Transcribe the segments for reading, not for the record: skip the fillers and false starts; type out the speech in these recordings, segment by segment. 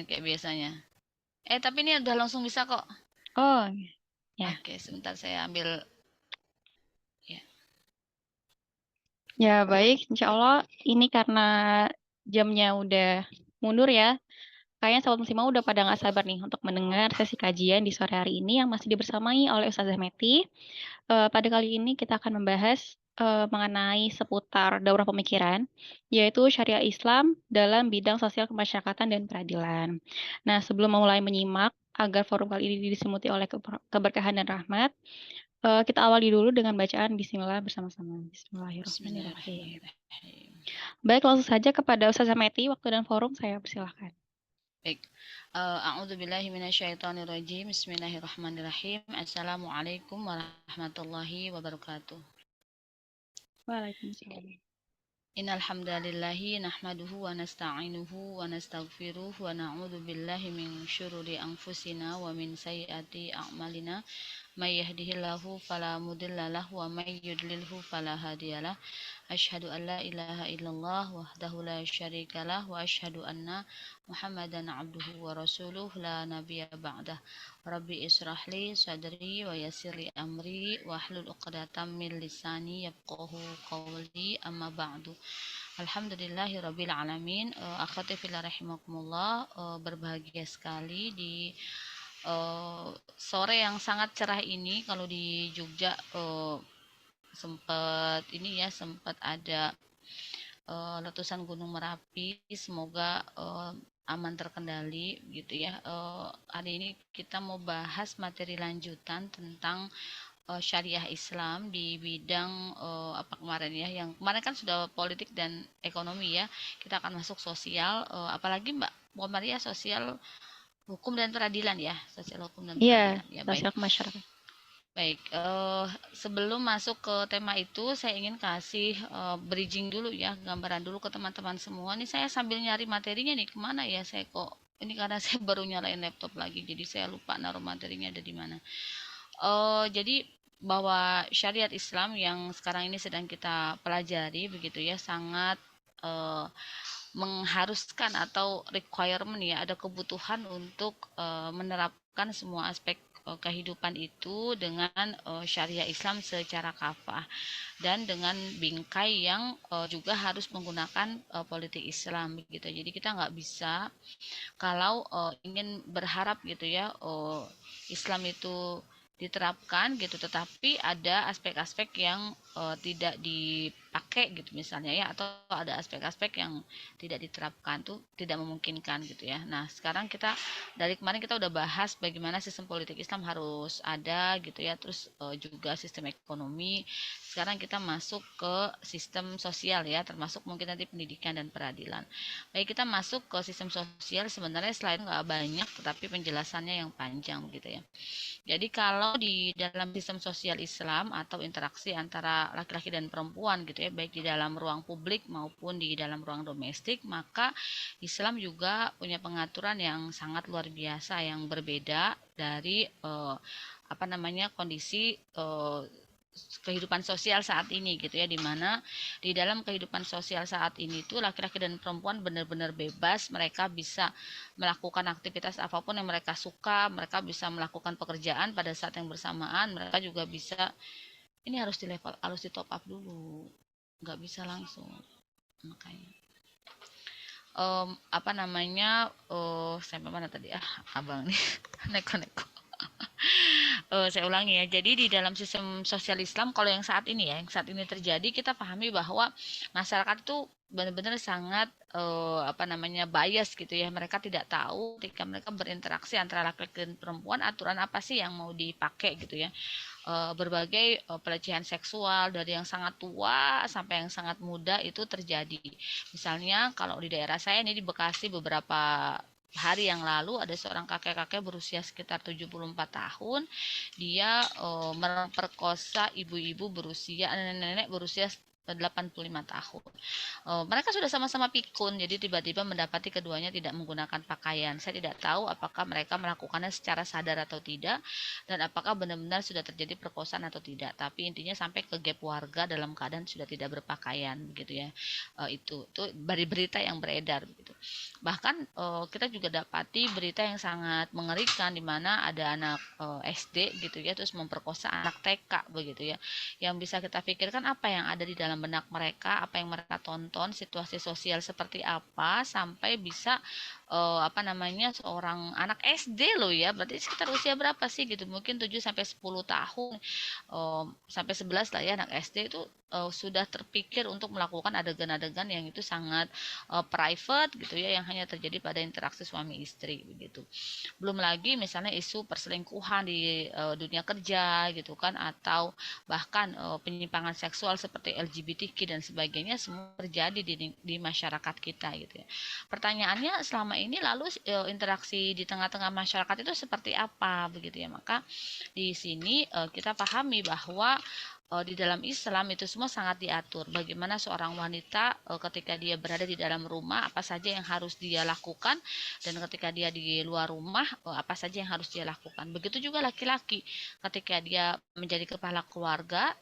kayak biasanya. Tapi ini udah langsung bisa kok. Oh, ya. Oke, sebentar saya ambil ya. Ya, baik. Insya Allah ini karena jamnya udah mundur ya. Kayaknya Sobat Muslimah udah pada nggak sabar nih untuk mendengar sesi kajian di sore hari ini yang masih dibersamai oleh Ustazah Meti. Pada kali ini kita akan membahas mengenai seputar daurah pemikiran, yaitu syariah Islam dalam bidang sosial kemasyarakatan dan peradilan. Nah, sebelum memulai menyimak, agar forum kali ini diselimuti oleh keberkahan dan rahmat, kita awali dulu dengan bacaan Bismillah bersama-sama. Bismillahirrahmanirrahim. Bismillahirrahmanirrahim. Baik, langsung saja kepada Ustazah Meti, waktu dan forum saya persilahkan. Baik. A'udzubillahi minasyaitonirrajim. Bismillahirrahmanirrahim. Assalamualaikum warahmatullahi wabarakatuh. Waalaikumsalam. Innal hamdalillahi nahmaduhu wa nasta'inuhu wa nastaghfiruh wa na'udzu billahi min syururi anfusina wa min sayyiati a'malina may yahdihillahu fala mudhillalah wa may yudlilhu fala hadiyalah. Asyhadu an la ilaha illallah wahdahu la syarikalah wa asyhadu anna Muhammadan abduhu wa rasuluh la nabiyya ba'dah. Rabbi israhli sadri wa yassirli amri wa hlul 'uqdatam min lisani yafqahu qawli amma ba'du. Alhamdulillahi rabbil alamin. Akhwati fillah rahimakumullah, berbahagia sekali di sore yang sangat cerah ini. Kalau di Jogja sempat ada letusan Gunung Merapi. Semoga aman terkendali gitu ya. Hari ini kita mau bahas materi lanjutan tentang syariah Islam di bidang apa kemarin ya, yang kemarin kan sudah politik dan ekonomi ya. Kita akan masuk sosial, apalagi Mbak Maria, sosial hukum dan peradilan ya, sosial hukum dan Iya, peradilan ya. Baik. sosial kemasyarakatan. Baik, sebelum masuk ke tema itu, saya ingin kasih bridging dulu ya, gambaran dulu ke teman-teman semua. Nih saya sambil nyari materinya nih, kemana ya saya kok, ini karena saya baru nyalain laptop lagi, jadi saya lupa naruh materinya ada di mana. Jadi bahwa syariat Islam yang sekarang ini sedang kita pelajari begitu ya, sangat eh, mengharuskan atau requirement ya, ada kebutuhan untuk menerapkan semua aspek kehidupan itu dengan syariah Islam secara kafah dan dengan bingkai yang juga harus menggunakan politik Islam gitu. Jadi kita nggak bisa kalau ingin berharap gitu ya, Islam itu diterapkan gitu, tetapi ada aspek-aspek yang tidak dipakai gitu misalnya ya, atau ada aspek-aspek yang tidak diterapkan tuh tidak memungkinkan gitu ya. Nah sekarang kita dari kemarin kita udah bahas bagaimana sistem politik Islam harus ada gitu ya, terus juga sistem ekonomi. Sekarang kita masuk ke sistem sosial ya, termasuk mungkin nanti pendidikan dan peradilan. Baik, kita masuk ke sistem sosial. Sebenarnya selain nggak banyak, tetapi penjelasannya yang panjang gitu ya. Jadi kalau di dalam sistem sosial Islam atau interaksi antara laki-laki dan perempuan gitu ya, baik di dalam ruang publik maupun di dalam ruang domestik, maka Islam juga punya pengaturan yang sangat luar biasa yang berbeda dari apa namanya kondisi kehidupan sosial saat ini gitu ya, dimana di dalam kehidupan sosial saat ini tuh laki-laki dan perempuan benar-benar bebas, mereka bisa melakukan aktivitas apapun yang mereka suka, mereka bisa melakukan pekerjaan pada saat yang bersamaan, mereka juga bisa, ini harus di level, harus di top up dulu, nggak bisa langsung, makanya apa namanya, sampai mana tadi abang nih neko-neko. Saya ulangi ya. Jadi di dalam sistem sosial Islam kalau yang saat ini ya, yang saat ini terjadi, kita pahami bahwa masyarakat itu benar-benar sangat apa namanya bias gitu ya. Mereka tidak tahu ketika mereka berinteraksi antara laki-laki dan perempuan, aturan apa sih yang mau dipakai gitu ya. Berbagai pelecehan seksual dari yang sangat tua sampai yang sangat muda itu terjadi. Misalnya kalau di daerah saya ini di Bekasi, beberapa hari yang lalu ada seorang kakek-kakek berusia sekitar 74 tahun. Dia memperkosa ibu-ibu berusia, nenek-nenek berusia 85 tahun. Mereka sudah sama-sama pikun, jadi tiba-tiba mendapati keduanya tidak menggunakan pakaian. Saya tidak tahu apakah mereka melakukannya secara sadar atau tidak, dan apakah benar-benar sudah terjadi perkosaan atau tidak. Tapi intinya sampai ke gap warga dalam keadaan sudah tidak berpakaian, begitu ya. Itu dari berita yang beredar, begitu. Bahkan kita juga dapati berita yang sangat mengerikan di mana ada anak SD gitu ya, terus memperkosa anak TK begitu ya. Yang bisa kita pikirkan apa yang ada di dalam benak mereka, apa yang mereka tonton, situasi sosial seperti apa sampai bisa seorang anak SD loh ya, berarti sekitar usia berapa sih gitu, mungkin 7 sampai 10 tahun, sampai 11 lah ya, anak SD itu sudah terpikir untuk melakukan adegan-adegan yang itu sangat private gitu ya, yang hanya terjadi pada interaksi suami istri begitu. Belum lagi misalnya isu perselingkuhan di dunia kerja gitu kan, atau bahkan penyimpangan seksual seperti LGBTQ dan sebagainya, semua terjadi di masyarakat kita gitu ya. Pertanyaannya selama ini lalu interaksi di tengah-tengah masyarakat itu seperti apa begitu ya. Maka di sini kita pahami bahwa di dalam Islam itu semua sangat diatur. Bagaimana seorang wanita ketika dia berada di dalam rumah apa saja yang harus dia lakukan, dan ketika dia di luar rumah apa saja yang harus dia lakukan. Begitu juga laki-laki ketika dia menjadi kepala keluarga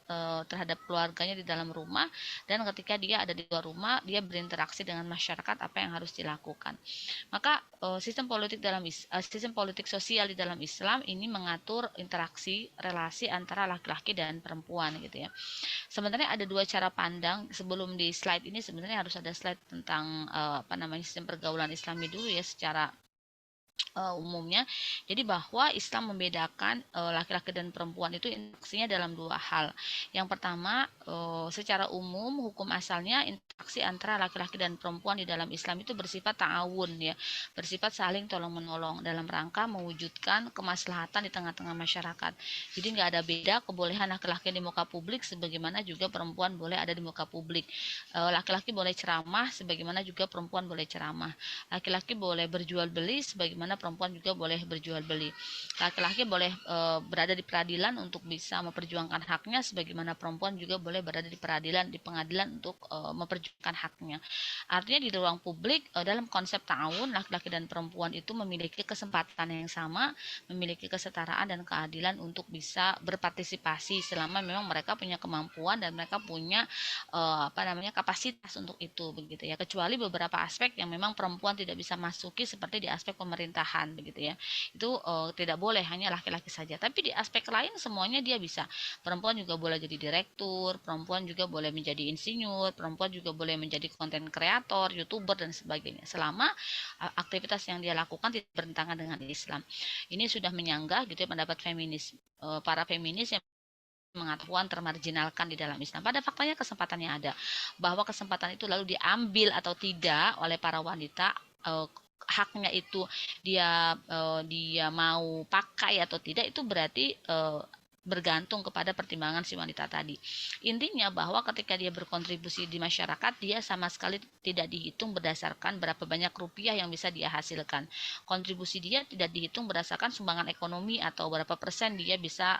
terhadap keluarganya di dalam rumah, dan ketika dia ada di luar rumah dia berinteraksi dengan masyarakat apa yang harus dilakukan. Maka sistem politik sosial di dalam Islam ini mengatur interaksi relasi antara laki-laki dan perempuan gitu ya. Sebenarnya ada dua cara pandang. Sebelum di slide ini sebenarnya harus ada slide tentang sistem pergaulan Islami dulu ya, secara umumnya. Jadi bahwa Islam membedakan laki-laki dan perempuan itu interaksinya dalam dua hal. Yang pertama, secara umum hukum asalnya interaksi antara laki-laki dan perempuan di dalam Islam itu bersifat ta'awun ya, bersifat saling tolong menolong dalam rangka mewujudkan kemaslahatan di tengah-tengah masyarakat. Jadi nggak ada beda kebolehan laki-laki di muka publik sebagaimana juga perempuan boleh ada di muka publik. Laki-laki boleh ceramah sebagaimana juga perempuan boleh ceramah. Laki-laki boleh berjual beli sebagaimana perempuan juga boleh berjual beli. Laki-laki boleh berada di peradilan untuk bisa memperjuangkan haknya sebagaimana perempuan juga boleh berada di peradilan, di pengadilan untuk memperjuangkan haknya. Artinya di ruang publik dalam konsep ta'awun laki-laki dan perempuan itu memiliki kesempatan yang sama, memiliki kesetaraan dan keadilan untuk bisa berpartisipasi selama memang mereka punya kemampuan dan mereka punya kapasitas untuk itu begitu ya. Kecuali beberapa aspek yang memang perempuan tidak bisa masuki seperti di aspek pemerintahan begitu ya. Itu tidak boleh hanya laki-laki saja. Tapi di aspek lain semuanya dia bisa. Perempuan juga boleh jadi direktur, perempuan juga boleh menjadi insinyur, perempuan juga boleh menjadi konten kreator, YouTuber dan sebagainya. Selama aktivitas yang dia lakukan tidak bertentangan dengan Islam. Ini sudah menyanggah gitu ya pendapat feminis. Para feminis yang mengatakan termarginalkan di dalam Islam. Pada faktanya kesempatannya ada. Bahwa kesempatan itu lalu diambil atau tidak oleh para wanita, haknya itu dia mau pakai atau tidak, itu berarti bergantung kepada pertimbangan si wanita tadi. Intinya bahwa ketika dia berkontribusi di masyarakat, dia sama sekali tidak dihitung berdasarkan berapa banyak rupiah yang bisa dia hasilkan. Kontribusi dia tidak dihitung berdasarkan sumbangan ekonomi atau berapa persen dia bisa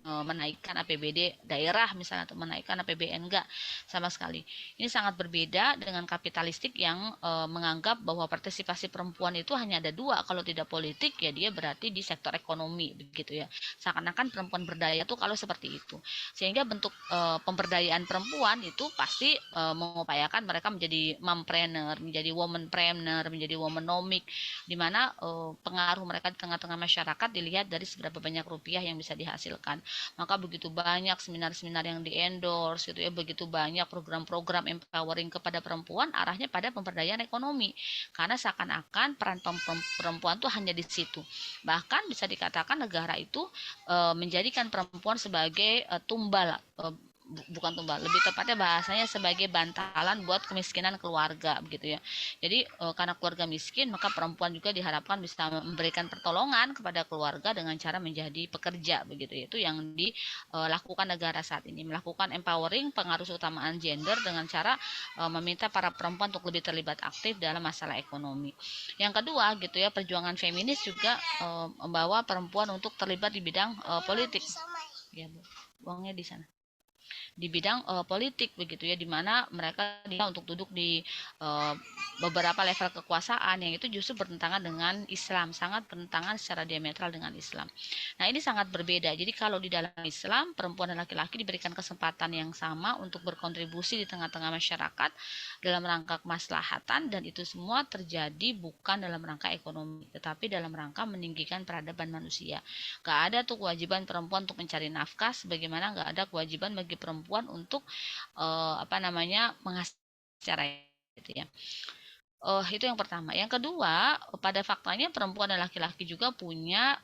menaikkan APBD daerah misalnya atau menaikkan APBN, enggak sama sekali. Ini sangat berbeda dengan kapitalistik yang menganggap bahwa partisipasi perempuan itu hanya ada dua, kalau tidak politik ya dia berarti di sektor ekonomi begitu ya. Seakan-akan perempuan berdaya tuh kalau seperti itu. Sehingga bentuk pemberdayaan perempuan itu pasti mengupayakan mereka menjadi mompreneur, menjadi womanpreneur, menjadi womanomic, di mana pengaruh mereka di tengah-tengah masyarakat dilihat dari seberapa banyak rupiah yang bisa dihasilkan. Maka begitu banyak seminar-seminar yang di-endorse gitu ya, begitu banyak program-program empowering kepada perempuan arahnya pada pemberdayaan ekonomi. Karena seakan-akan peran perempuan tuh hanya di situ. Bahkan bisa dikatakan negara itu menjadikan perempuan sebagai tumbal, bukan tumbal, lebih tepatnya bahasanya sebagai bantalan buat kemiskinan keluarga begitu ya. Jadi karena keluarga miskin, maka perempuan juga diharapkan bisa memberikan pertolongan kepada keluarga dengan cara menjadi pekerja begitu ya. Itu yang dilakukan negara saat ini, melakukan empowering, pengaruh utamaan gender dengan cara meminta para perempuan untuk lebih terlibat aktif dalam masalah ekonomi. Yang kedua gitu ya, perjuangan feminis juga membawa perempuan untuk terlibat di bidang politik. Ya, Bu. Uangnya di sana. di bidang politik begitu ya, di mana mereka dia untuk duduk di uh, beberapa level kekuasaan yang itu justru bertentangan dengan Islam, sangat bertentangan secara diametral dengan Islam. Nah, ini sangat berbeda. Jadi kalau di dalam Islam, perempuan dan laki-laki diberikan kesempatan yang sama untuk berkontribusi di tengah-tengah masyarakat dalam rangka kemaslahatan, dan itu semua terjadi bukan dalam rangka ekonomi, tetapi dalam rangka meninggikan peradaban manusia. Gak ada tuh kewajiban perempuan untuk mencari nafkah, sebagaimana gak ada kewajiban bagi perempuan untuk menghasilkan secara itu ya. Itu yang pertama. Yang kedua, pada faktanya perempuan dan laki-laki juga punya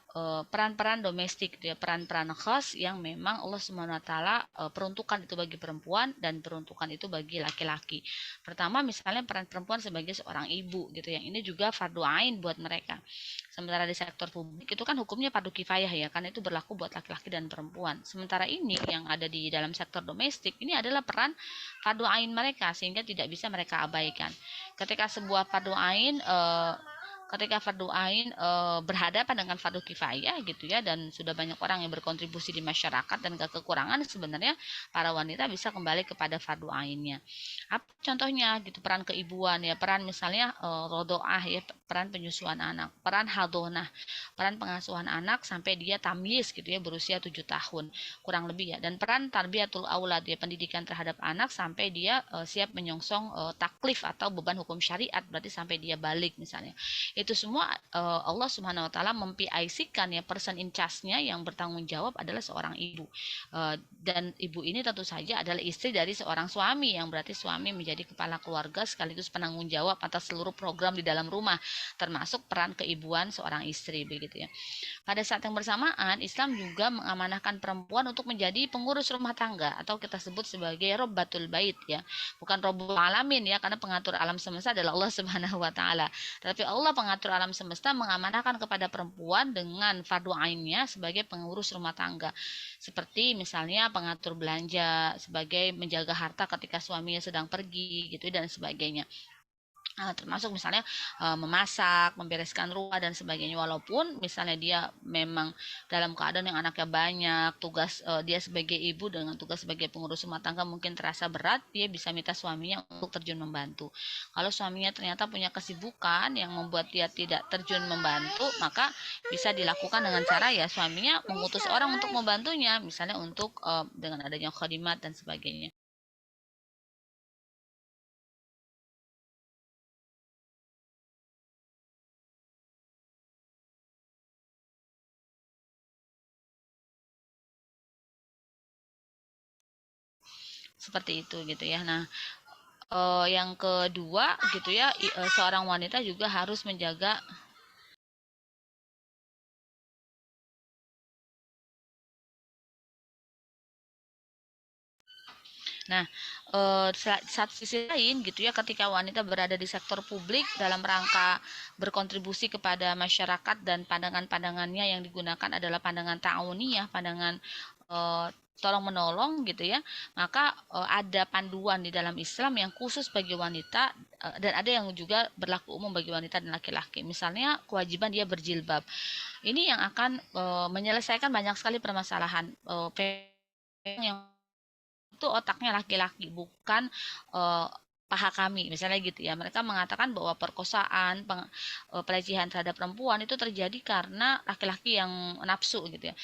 peran-peran domestik, ya, peran-peran khas yang memang Allah Subhanahu wa taala peruntukan itu bagi perempuan dan peruntukan itu bagi laki-laki. Pertama, misalnya peran perempuan sebagai seorang ibu gitu, yang ini juga fardu ain buat mereka. Sementara di sektor publik itu kan hukumnya fardu kifayah ya, karena itu berlaku buat laki-laki dan perempuan. Sementara ini yang ada di dalam sektor domestik ini adalah peran fardu ain mereka, sehingga tidak bisa mereka abaikan. Ketika sebuah fardu ain berhadapan dengan fardu kifayah gitu ya, dan sudah banyak orang yang berkontribusi di masyarakat dan gak kekurangan, sebenarnya para wanita bisa kembali kepada fardu ainnya. Apa contohnya gitu, peran keibuan ya, peran misalnya rodoah ya, peran penyusuan anak, peran hadonah, peran pengasuhan anak sampai dia tamyiz gitu ya, berusia 7 tahun kurang lebih ya, dan peran tarbiyatul aulad ya, pendidikan terhadap anak sampai dia siap menyongsong taklif atau beban hukum syariat, berarti sampai dia balik misalnya. Itu semua Allah Subhanahu wa taala mempiaisikan ya, person in charge-nya yang bertanggung jawab adalah seorang ibu. Dan ibu ini tentu saja adalah istri dari seorang suami, yang berarti suami menjadi kepala keluarga sekaligus penanggung jawab atas seluruh program di dalam rumah, termasuk peran keibuan seorang istri begitu ya. Pada saat yang bersamaan, Islam juga mengamanahkan perempuan untuk menjadi pengurus rumah tangga, atau kita sebut sebagai Robbatul Bait ya. Bukan Rabbul Alamin ya, karena pengatur alam semesta adalah Allah Subhanahu wa taala. Tapi Allah pengatur alam semesta mengamanahkan kepada perempuan dengan fardu ainnya sebagai pengurus rumah tangga. Seperti misalnya pengatur belanja, sebagai menjaga harta ketika suaminya sedang pergi gitu dan sebagainya. Termasuk misalnya memasak, membereskan rumah dan sebagainya. Walaupun misalnya dia memang dalam keadaan yang anaknya banyak, tugas dia sebagai ibu dengan tugas sebagai pengurus rumah tangga mungkin terasa berat, dia bisa minta suaminya untuk terjun membantu. Kalau suaminya ternyata punya kesibukan yang membuat dia tidak terjun membantu, maka bisa dilakukan dengan cara ya suaminya mengutus orang untuk membantunya, misalnya untuk dengan adanya khadimat dan sebagainya. Seperti itu gitu ya. Nah, yang kedua gitu ya, seorang wanita juga harus menjaga. Nah, satu sisi lain gitu ya, ketika wanita berada di sektor publik dalam rangka berkontribusi kepada masyarakat dan pandangan-pandangannya yang digunakan adalah pandangan ta'awuniyah, pandangan eh, tolong menolong gitu ya, maka ada panduan di dalam Islam yang khusus bagi wanita, dan ada yang juga berlaku umum bagi wanita dan laki-laki. Misalnya kewajiban dia berjilbab. Ini yang akan menyelesaikan banyak sekali permasalahan yang itu otaknya laki-laki, bukan eh, paha kami, misalnya gitu ya. Mereka mengatakan bahwa perkosaan, pelecehan terhadap perempuan itu terjadi karena laki-laki yang nafsu gitu ya.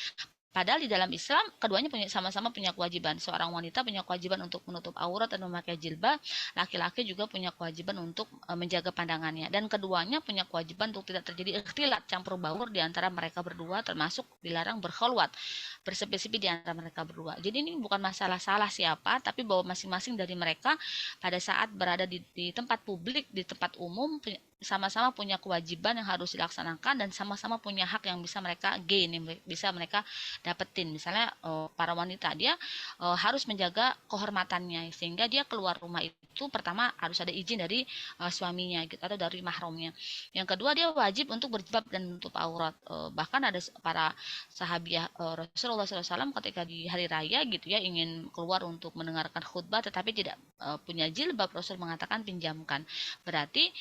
Padahal di dalam Islam keduanya sama-sama punya kewajiban. Seorang wanita punya kewajiban untuk menutup aurat dan memakai jilbab, laki-laki juga punya kewajiban untuk menjaga pandangannya. Dan keduanya punya kewajiban untuk tidak terjadi ikhtilat, campur baur di antara mereka berdua, termasuk dilarang berkholwat, bersepi-sepi di antara mereka berdua. Jadi ini bukan masalah salah siapa, tapi bahwa masing-masing dari mereka pada saat berada di tempat publik, di tempat umum, sama-sama punya kewajiban yang harus dilaksanakan, dan sama-sama punya hak yang bisa mereka gain, yang bisa mereka dapetin. Misalnya para wanita dia harus menjaga kehormatannya, sehingga dia keluar rumah itu itu pertama harus ada izin dari suaminya gitu atau dari mahramnya. Yang kedua dia wajib untuk berjilbab dan menutup aurat. Bahkan ada para sahabiah Rasulullah SAW ketika di hari raya gitu ya ingin keluar untuk mendengarkan khutbah tetapi tidak punya jilbab, Rasul mengatakan pinjamkan. Berarti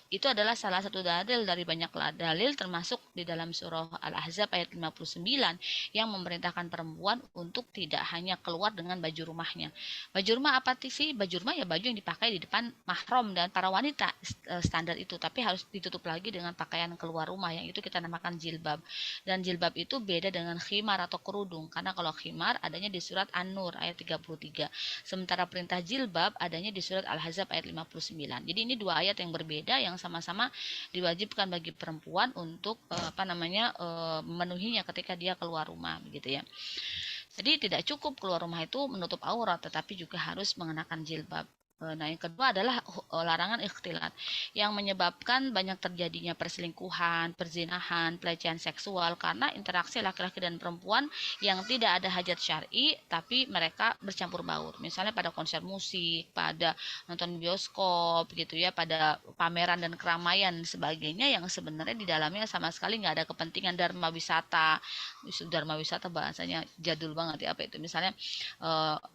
itu adalah salah satu dalil dari banyak dalil termasuk di dalam surah Al-Ahzab ayat 59 yang memerintahkan perempuan untuk tidak hanya keluar dengan baju rumahnya. Baju rumah apa sih? Baju rumah ya baju yang dipakai di depan mahram dan para wanita standar itu, tapi harus ditutup lagi dengan pakaian keluar rumah yang itu kita namakan jilbab. Dan jilbab itu beda dengan khimar atau kerudung, karena kalau khimar adanya di surat An-Nur ayat 33, sementara perintah jilbab adanya di surat Al-Ahzab ayat 59. Jadi ini dua ayat yang berbeda yang sama-sama diwajibkan bagi perempuan untuk memenuhinya ketika dia keluar rumah begitu ya. Jadi tidak cukup keluar rumah itu menutup aurat, tetapi juga harus mengenakan jilbab. Nah, yang kedua adalah larangan ikhtilat yang menyebabkan banyak terjadinya perselingkuhan, perzinahan, pelecehan seksual karena interaksi laki-laki dan perempuan yang tidak ada hajat syar'i tapi mereka bercampur baur. Misalnya pada konser musik, pada nonton bioskop gitu ya, pada pameran dan keramaian sebagainya yang sebenarnya di dalamnya sama sekali nggak ada kepentingan dharma wisata. Dharma wisata bahasanya jadul banget ya, apa itu misalnya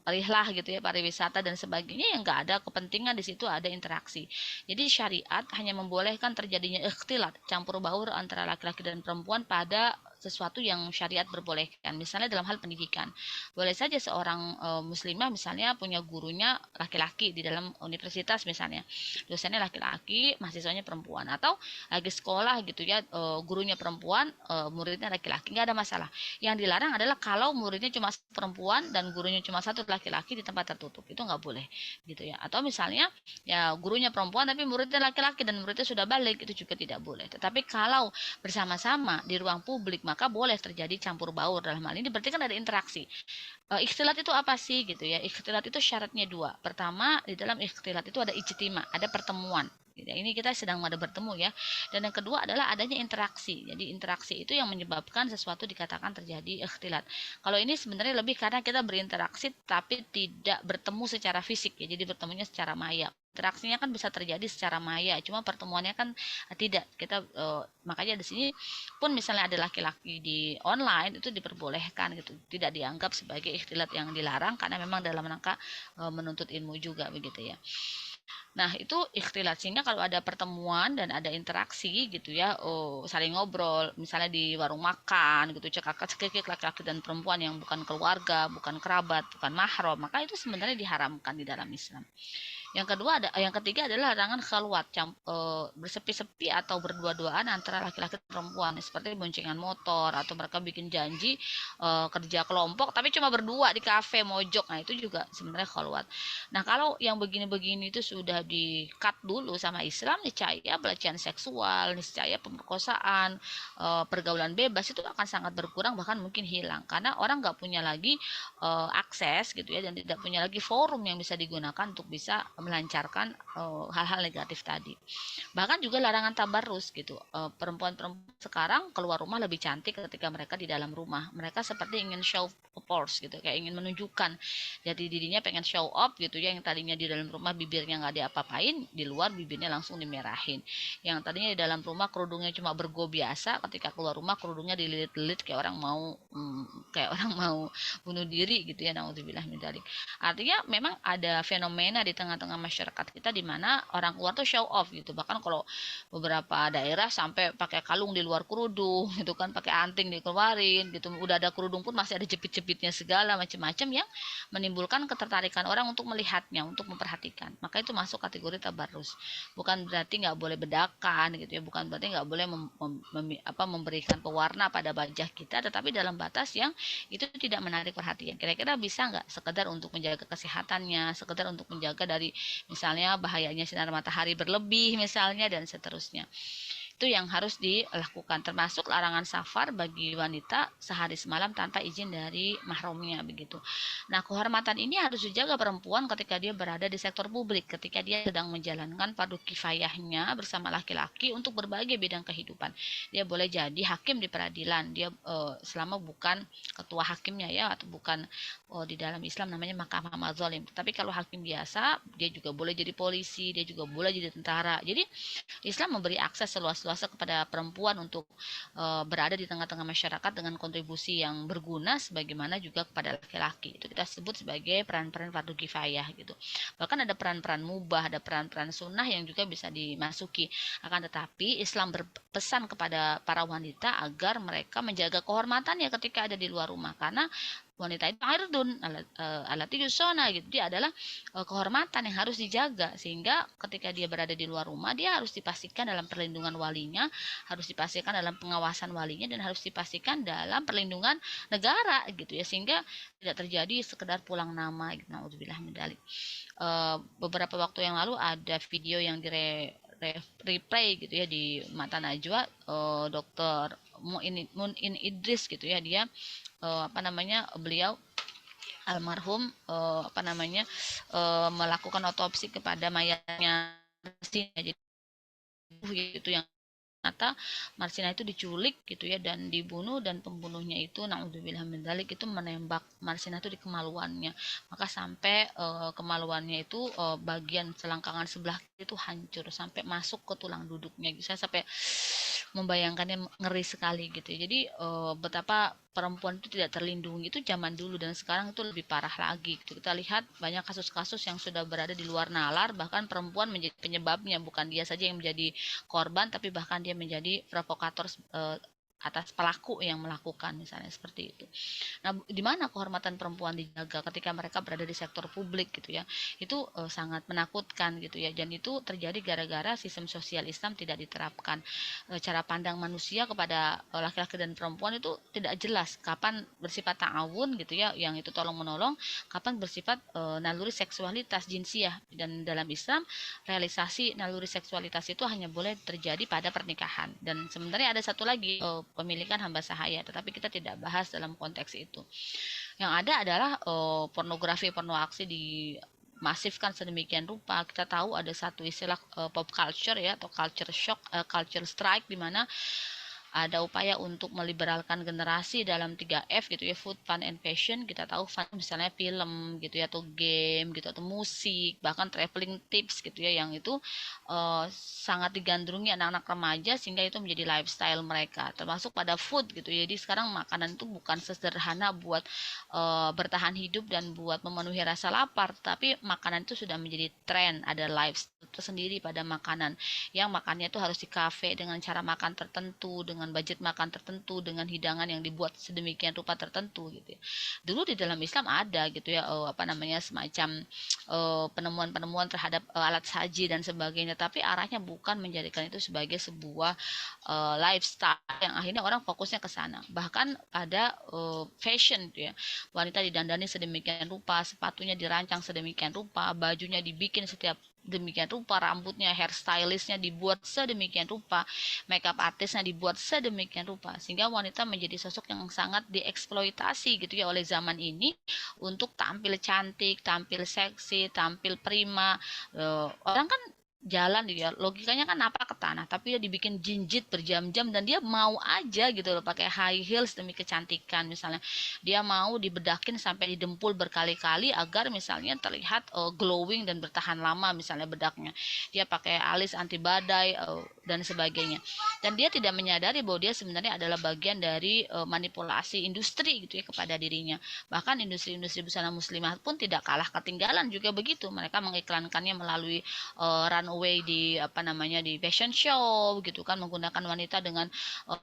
rihlah gitu ya, pariwisata dan sebagainya yang nggak ada kepentingan di situ ada interaksi. Jadi syariat hanya membolehkan terjadinya ikhtilat, campur baur antara laki-laki dan perempuan pada sesuatu yang syariat berbolehkan. Misalnya dalam hal pendidikan. Boleh saja seorang muslimah misalnya punya gurunya laki-laki di dalam universitas misalnya. Dosennya laki-laki, mahasiswanya perempuan, atau lagi sekolah gitu ya, gurunya perempuan, muridnya laki-laki, nggak ada masalah. Yang dilarang adalah kalau muridnya cuma perempuan dan gurunya cuma satu laki-laki di tempat tertutup, itu nggak boleh gitu ya. Atau misalnya ya gurunya perempuan tapi muridnya laki-laki dan muridnya sudah balik, itu juga tidak boleh. Tetapi kalau bersama-sama di ruang publik maka boleh terjadi campur baur. Dalam hal ini berarti kan ada interaksi. Ikhtilat itu apa sih gitu ya? Ikhtilat itu syaratnya dua. Pertama, di dalam ikhtilat itu ada ijtima, ada pertemuan. Ini kita sedang ada bertemu ya. Dan yang kedua adalah adanya interaksi. Jadi interaksi itu yang menyebabkan sesuatu dikatakan terjadi ikhtilat. Kalau ini sebenarnya lebih karena kita berinteraksi tapi tidak bertemu secara fisik ya. Jadi bertemunya secara maya. Interaksinya kan bisa terjadi secara maya, cuma pertemuannya kan tidak. Kita makanya di sini pun misalnya ada laki-laki di online itu diperbolehkan gitu. Tidak dianggap sebagai ikhtilat yang dilarang karena memang dalam rangka menuntut ilmu juga begitu ya. Nah, itu ikhtilat. Sehingga kalau ada pertemuan dan ada interaksi gitu ya, saling ngobrol, misalnya di warung makan gitu, cekakak-cekikik laki-laki dan perempuan yang bukan keluarga, bukan kerabat, bukan mahram, maka itu sebenarnya diharamkan di dalam Islam. Yang ketiga adalah larangan khalwat, bersepi-sepi atau berdua-duaan antara laki-laki dan perempuan, seperti boncengan motor atau mereka bikin janji kerja kelompok tapi cuma berdua di kafe mojok. Nah, itu juga sebenarnya khalwat. Nah, kalau yang begini-begini itu sudah di-cut dulu sama Islam, niscaya pelecehan seksual, niscaya pemerkosaan, pergaulan bebas itu akan sangat berkurang bahkan mungkin hilang karena orang nggak punya lagi akses gitu ya dan tidak punya lagi forum yang bisa digunakan untuk bisa melancarkan hal-hal negatif tadi. Bahkan juga larangan tabarrus gitu. Perempuan-perempuan sekarang keluar rumah lebih cantik ketika mereka di dalam rumah. Mereka seperti ingin show force gitu, kayak ingin menunjukkan jadi dirinya, pengen show off gitu ya. Yang tadinya di dalam rumah bibirnya nggak diapa-apain, di luar bibirnya langsung dimerahin. Yang tadinya di dalam rumah kerudungnya cuma bergo biasa, ketika keluar rumah kerudungnya dililit-lilit kayak orang mau bunuh diri gitu ya, naudzubillah min dzalik. Artinya memang ada fenomena di tengah-tengah masyarakat kita di mana orang keluar tuh show off gitu. Bahkan kalau beberapa daerah sampai pakai kalung di luar kerudung gitu kan, pakai anting dikeluarin gitu. Udah ada kerudung pun masih ada jepit-jepitnya segala macam-macam yang menimbulkan ketertarikan orang untuk melihatnya, untuk memperhatikan. Maka itu masuk kategori tabarrus. Bukan berarti nggak boleh bedakan gitu ya, bukan berarti nggak boleh memberikan pewarna pada wajah kita, tetapi dalam batas yang itu tidak menarik perhatian. Kira-kira bisa nggak sekedar untuk menjaga kesehatannya, sekedar untuk menjaga dari misalnya bahayanya sinar matahari berlebih misalnya dan seterusnya. Itu yang harus dilakukan, termasuk larangan safar bagi wanita sehari semalam tanpa izin dari mahramnya begitu. Nah, kehormatan ini harus dijaga perempuan ketika dia berada di sektor publik, ketika dia sedang menjalankan fardu kifayahnya bersama laki-laki untuk berbagai bidang kehidupan. Dia boleh jadi hakim di peradilan, dia selama bukan ketua hakimnya ya, atau bukan di dalam Islam namanya mahkamah mazalim. Tapi kalau hakim biasa, dia juga boleh jadi polisi, dia juga boleh jadi tentara. Jadi Islam memberi akses seluas-luasnya kepada perempuan untuk berada di tengah-tengah masyarakat dengan kontribusi yang berguna sebagaimana juga kepada laki-laki. Itu kita sebut sebagai peran-peran fardu kifayah gitu. Bahkan ada peran-peran mubah, ada peran-peran sunnah yang juga bisa dimasuki. Akan tetapi Islam berpesan kepada para wanita agar mereka menjaga kehormatannya ketika ada di luar rumah, karena wanita itu irdun alati yusona gitu, dia adalah kehormatan yang harus dijaga, sehingga ketika dia berada di luar rumah dia harus dipastikan dalam perlindungan walinya, harus dipastikan dalam pengawasan walinya, dan harus dipastikan dalam perlindungan negara gitu ya, sehingga tidak terjadi sekedar pulang nama gitu. Nauzubillah min dzalik. Beberapa waktu yang lalu ada video yang replay gitu ya di Mata Najwa, dokter Muin Idris gitu ya, dia beliau almarhum melakukan otopsi kepada mayatnya Marsina. Jadi itu yang ternyata Marsina itu diculik gitu ya dan dibunuh, dan pembunuhnya itu naudzubillah min dzalik itu menembak Marsina itu di kemaluannya, maka sampai kemaluannya itu bagian selangkangan sebelah itu hancur sampai masuk ke tulang duduknya. Saya sampai membayangkannya ngeri sekali gitu ya. Jadi betapa perempuan itu tidak terlindungi itu zaman dulu, dan sekarang itu lebih parah lagi gitu. Kita lihat banyak kasus-kasus yang sudah berada di luar nalar, bahkan perempuan menjadi penyebabnya, bukan dia saja yang menjadi korban, tapi bahkan dia menjadi provokator atas pelaku yang melakukan, misalnya seperti itu. Nah, di mana kehormatan perempuan dijaga ketika mereka berada di sektor publik gitu ya? Itu sangat menakutkan gitu ya. Dan itu terjadi gara-gara sistem sosial Islam tidak diterapkan. Cara pandang manusia kepada laki-laki dan perempuan itu tidak jelas. Kapan bersifat ta'awun gitu ya, yang itu tolong menolong, kapan bersifat naluri seksualitas jinsiah. Dan dalam Islam, realisasi naluri seksualitas itu hanya boleh terjadi pada pernikahan. Dan sebenarnya ada satu lagi, pemilikan hamba sahaya, tetapi kita tidak bahas dalam konteks itu. Yang ada adalah pornografi, porno aksi masifkan sedemikian rupa. Kita tahu ada satu istilah pop culture ya, atau culture shock, culture strike, di mana ada upaya untuk meliberalkan generasi dalam 3F gitu ya, food, fun, and fashion. Kita tahu fun misalnya film gitu ya, atau game gitu, atau musik, bahkan traveling tips gitu ya, yang itu sangat digandrungi anak-anak remaja sehingga itu menjadi lifestyle mereka, termasuk pada food gitu ya. Jadi sekarang makanan itu bukan sederhana buat bertahan hidup dan buat memenuhi rasa lapar, tapi makanan itu sudah menjadi tren, ada lifestyle tersendiri pada makanan, yang makannya itu harus di kafe dengan cara makan tertentu, dengan budget makan tertentu, dengan hidangan yang dibuat sedemikian rupa tertentu gitu ya. Dulu di dalam Islam ada gitu ya, semacam penemuan-penemuan terhadap alat saji dan sebagainya, tapi arahnya bukan menjadikan itu sebagai sebuah lifestyle yang akhirnya orang fokusnya ke sana. Bahkan ada fashion gitu ya, wanita didandani sedemikian rupa, sepatunya dirancang sedemikian rupa, bajunya dibikin setiap demikian rupa, rambutnya, hairstylistnya dibuat sedemikian rupa, makeup artisnya dibuat sedemikian rupa, sehingga wanita menjadi sosok yang sangat dieksploitasi gitu ya oleh zaman ini untuk tampil cantik, tampil seksi, tampil prima. Orang kan jalan ya, logikanya kan apa ke tanah, tapi dia dibikin jinjit berjam-jam dan dia mau aja gitu loh pakai high heels demi kecantikan. Misalnya dia mau dibedakin sampai didempul berkali-kali agar misalnya terlihat glowing dan bertahan lama, misalnya bedaknya. Dia pakai alis anti badai dan sebagainya, dan dia tidak menyadari bahwa dia sebenarnya adalah bagian dari manipulasi industri gitu ya kepada dirinya. Bahkan industri-industri busana muslimah pun tidak kalah ketinggalan juga begitu, mereka mengiklankannya melalui runway di di fashion show gitu kan, menggunakan wanita dengan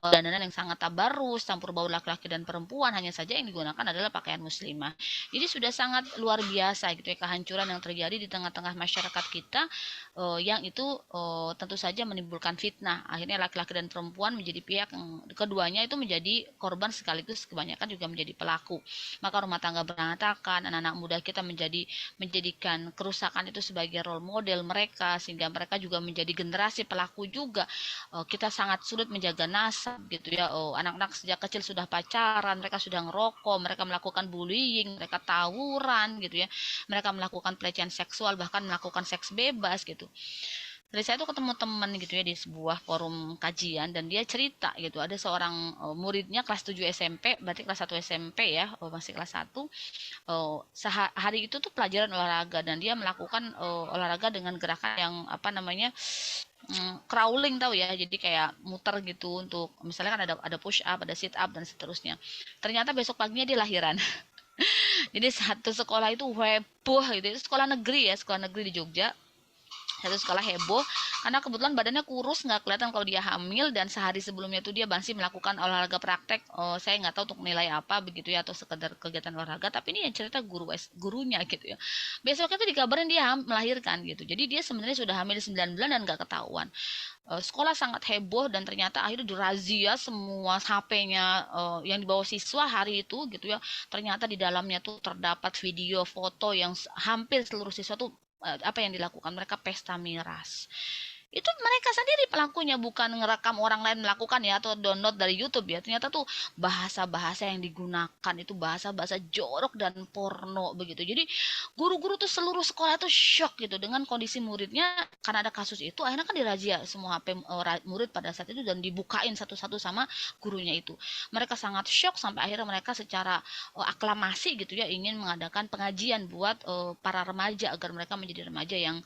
dandanan yang sangat tabarus, campur baur laki-laki dan perempuan, hanya saja yang digunakan adalah pakaian muslimah. Jadi sudah sangat luar biasa gitu ya kehancuran yang terjadi di tengah-tengah masyarakat kita, yang itu tentu saja menimbulkan menimbulkan fitnah. Akhirnya laki-laki dan perempuan menjadi pihak yang keduanya itu menjadi korban sekaligus kebanyakan juga menjadi pelaku. Maka rumah tangga berantakan, anak-anak muda kita menjadikan kerusakan itu sebagai role model mereka, sehingga mereka juga menjadi generasi pelaku juga. Kita sangat sulit menjaga nasab gitu ya. Anak-anak sejak kecil sudah pacaran, mereka sudah ngerokok, mereka melakukan bullying, mereka tawuran gitu ya. Mereka melakukan pelecehan seksual, bahkan melakukan seks bebas gitu. Dari saya tuh ketemu teman gitu ya di sebuah forum kajian, dan dia cerita gitu ada seorang muridnya kelas 7 SMP, berarti kelas 1 SMP ya, masih kelas 1. Hari itu tuh pelajaran olahraga, dan dia melakukan olahraga dengan gerakan yang apa namanya, crawling, tahu ya, jadi kayak muter gitu, untuk misalnya kan ada push up, ada sit up dan seterusnya. Ternyata besok paginya dia lahiran. Jadi satu sekolah itu heboh gitu, itu sekolah negeri ya, sekolah negeri di Jogja. Satu sekolah heboh karena kebetulan badannya kurus, nggak kelihatan kalau dia hamil, dan sehari sebelumnya itu dia masih melakukan olahraga praktek. Saya nggak tahu untuk nilai apa begitu ya, atau sekedar kegiatan olahraga, tapi ini yang cerita gurunya gitu ya. Besoknya tuh dikabarin dia melahirkan gitu, jadi dia sebenarnya sudah hamil 9 bulan dan nggak ketahuan. Sekolah sangat heboh, dan ternyata akhirnya dirazia semua HP-nya yang dibawa siswa hari itu gitu ya. Ternyata di dalamnya tuh terdapat video foto yang hampir seluruh siswa tuh apa yang dilakukan, mereka pesta miras. Itu mereka sendiri pelakunya, bukan ngerekam orang lain melakukan ya, atau download dari YouTube ya. Ternyata tuh bahasa-bahasa yang digunakan itu bahasa-bahasa jorok dan porno begitu. Jadi guru-guru tuh seluruh sekolah tuh shock gitu dengan kondisi muridnya, karena ada kasus itu. Akhirnya kan dirazia semua HP murid pada saat itu, dan dibukain satu-satu sama gurunya itu. Mereka sangat shock sampai akhirnya mereka secara aklamasi gitu ya ingin mengadakan pengajian buat para remaja, agar mereka menjadi remaja yang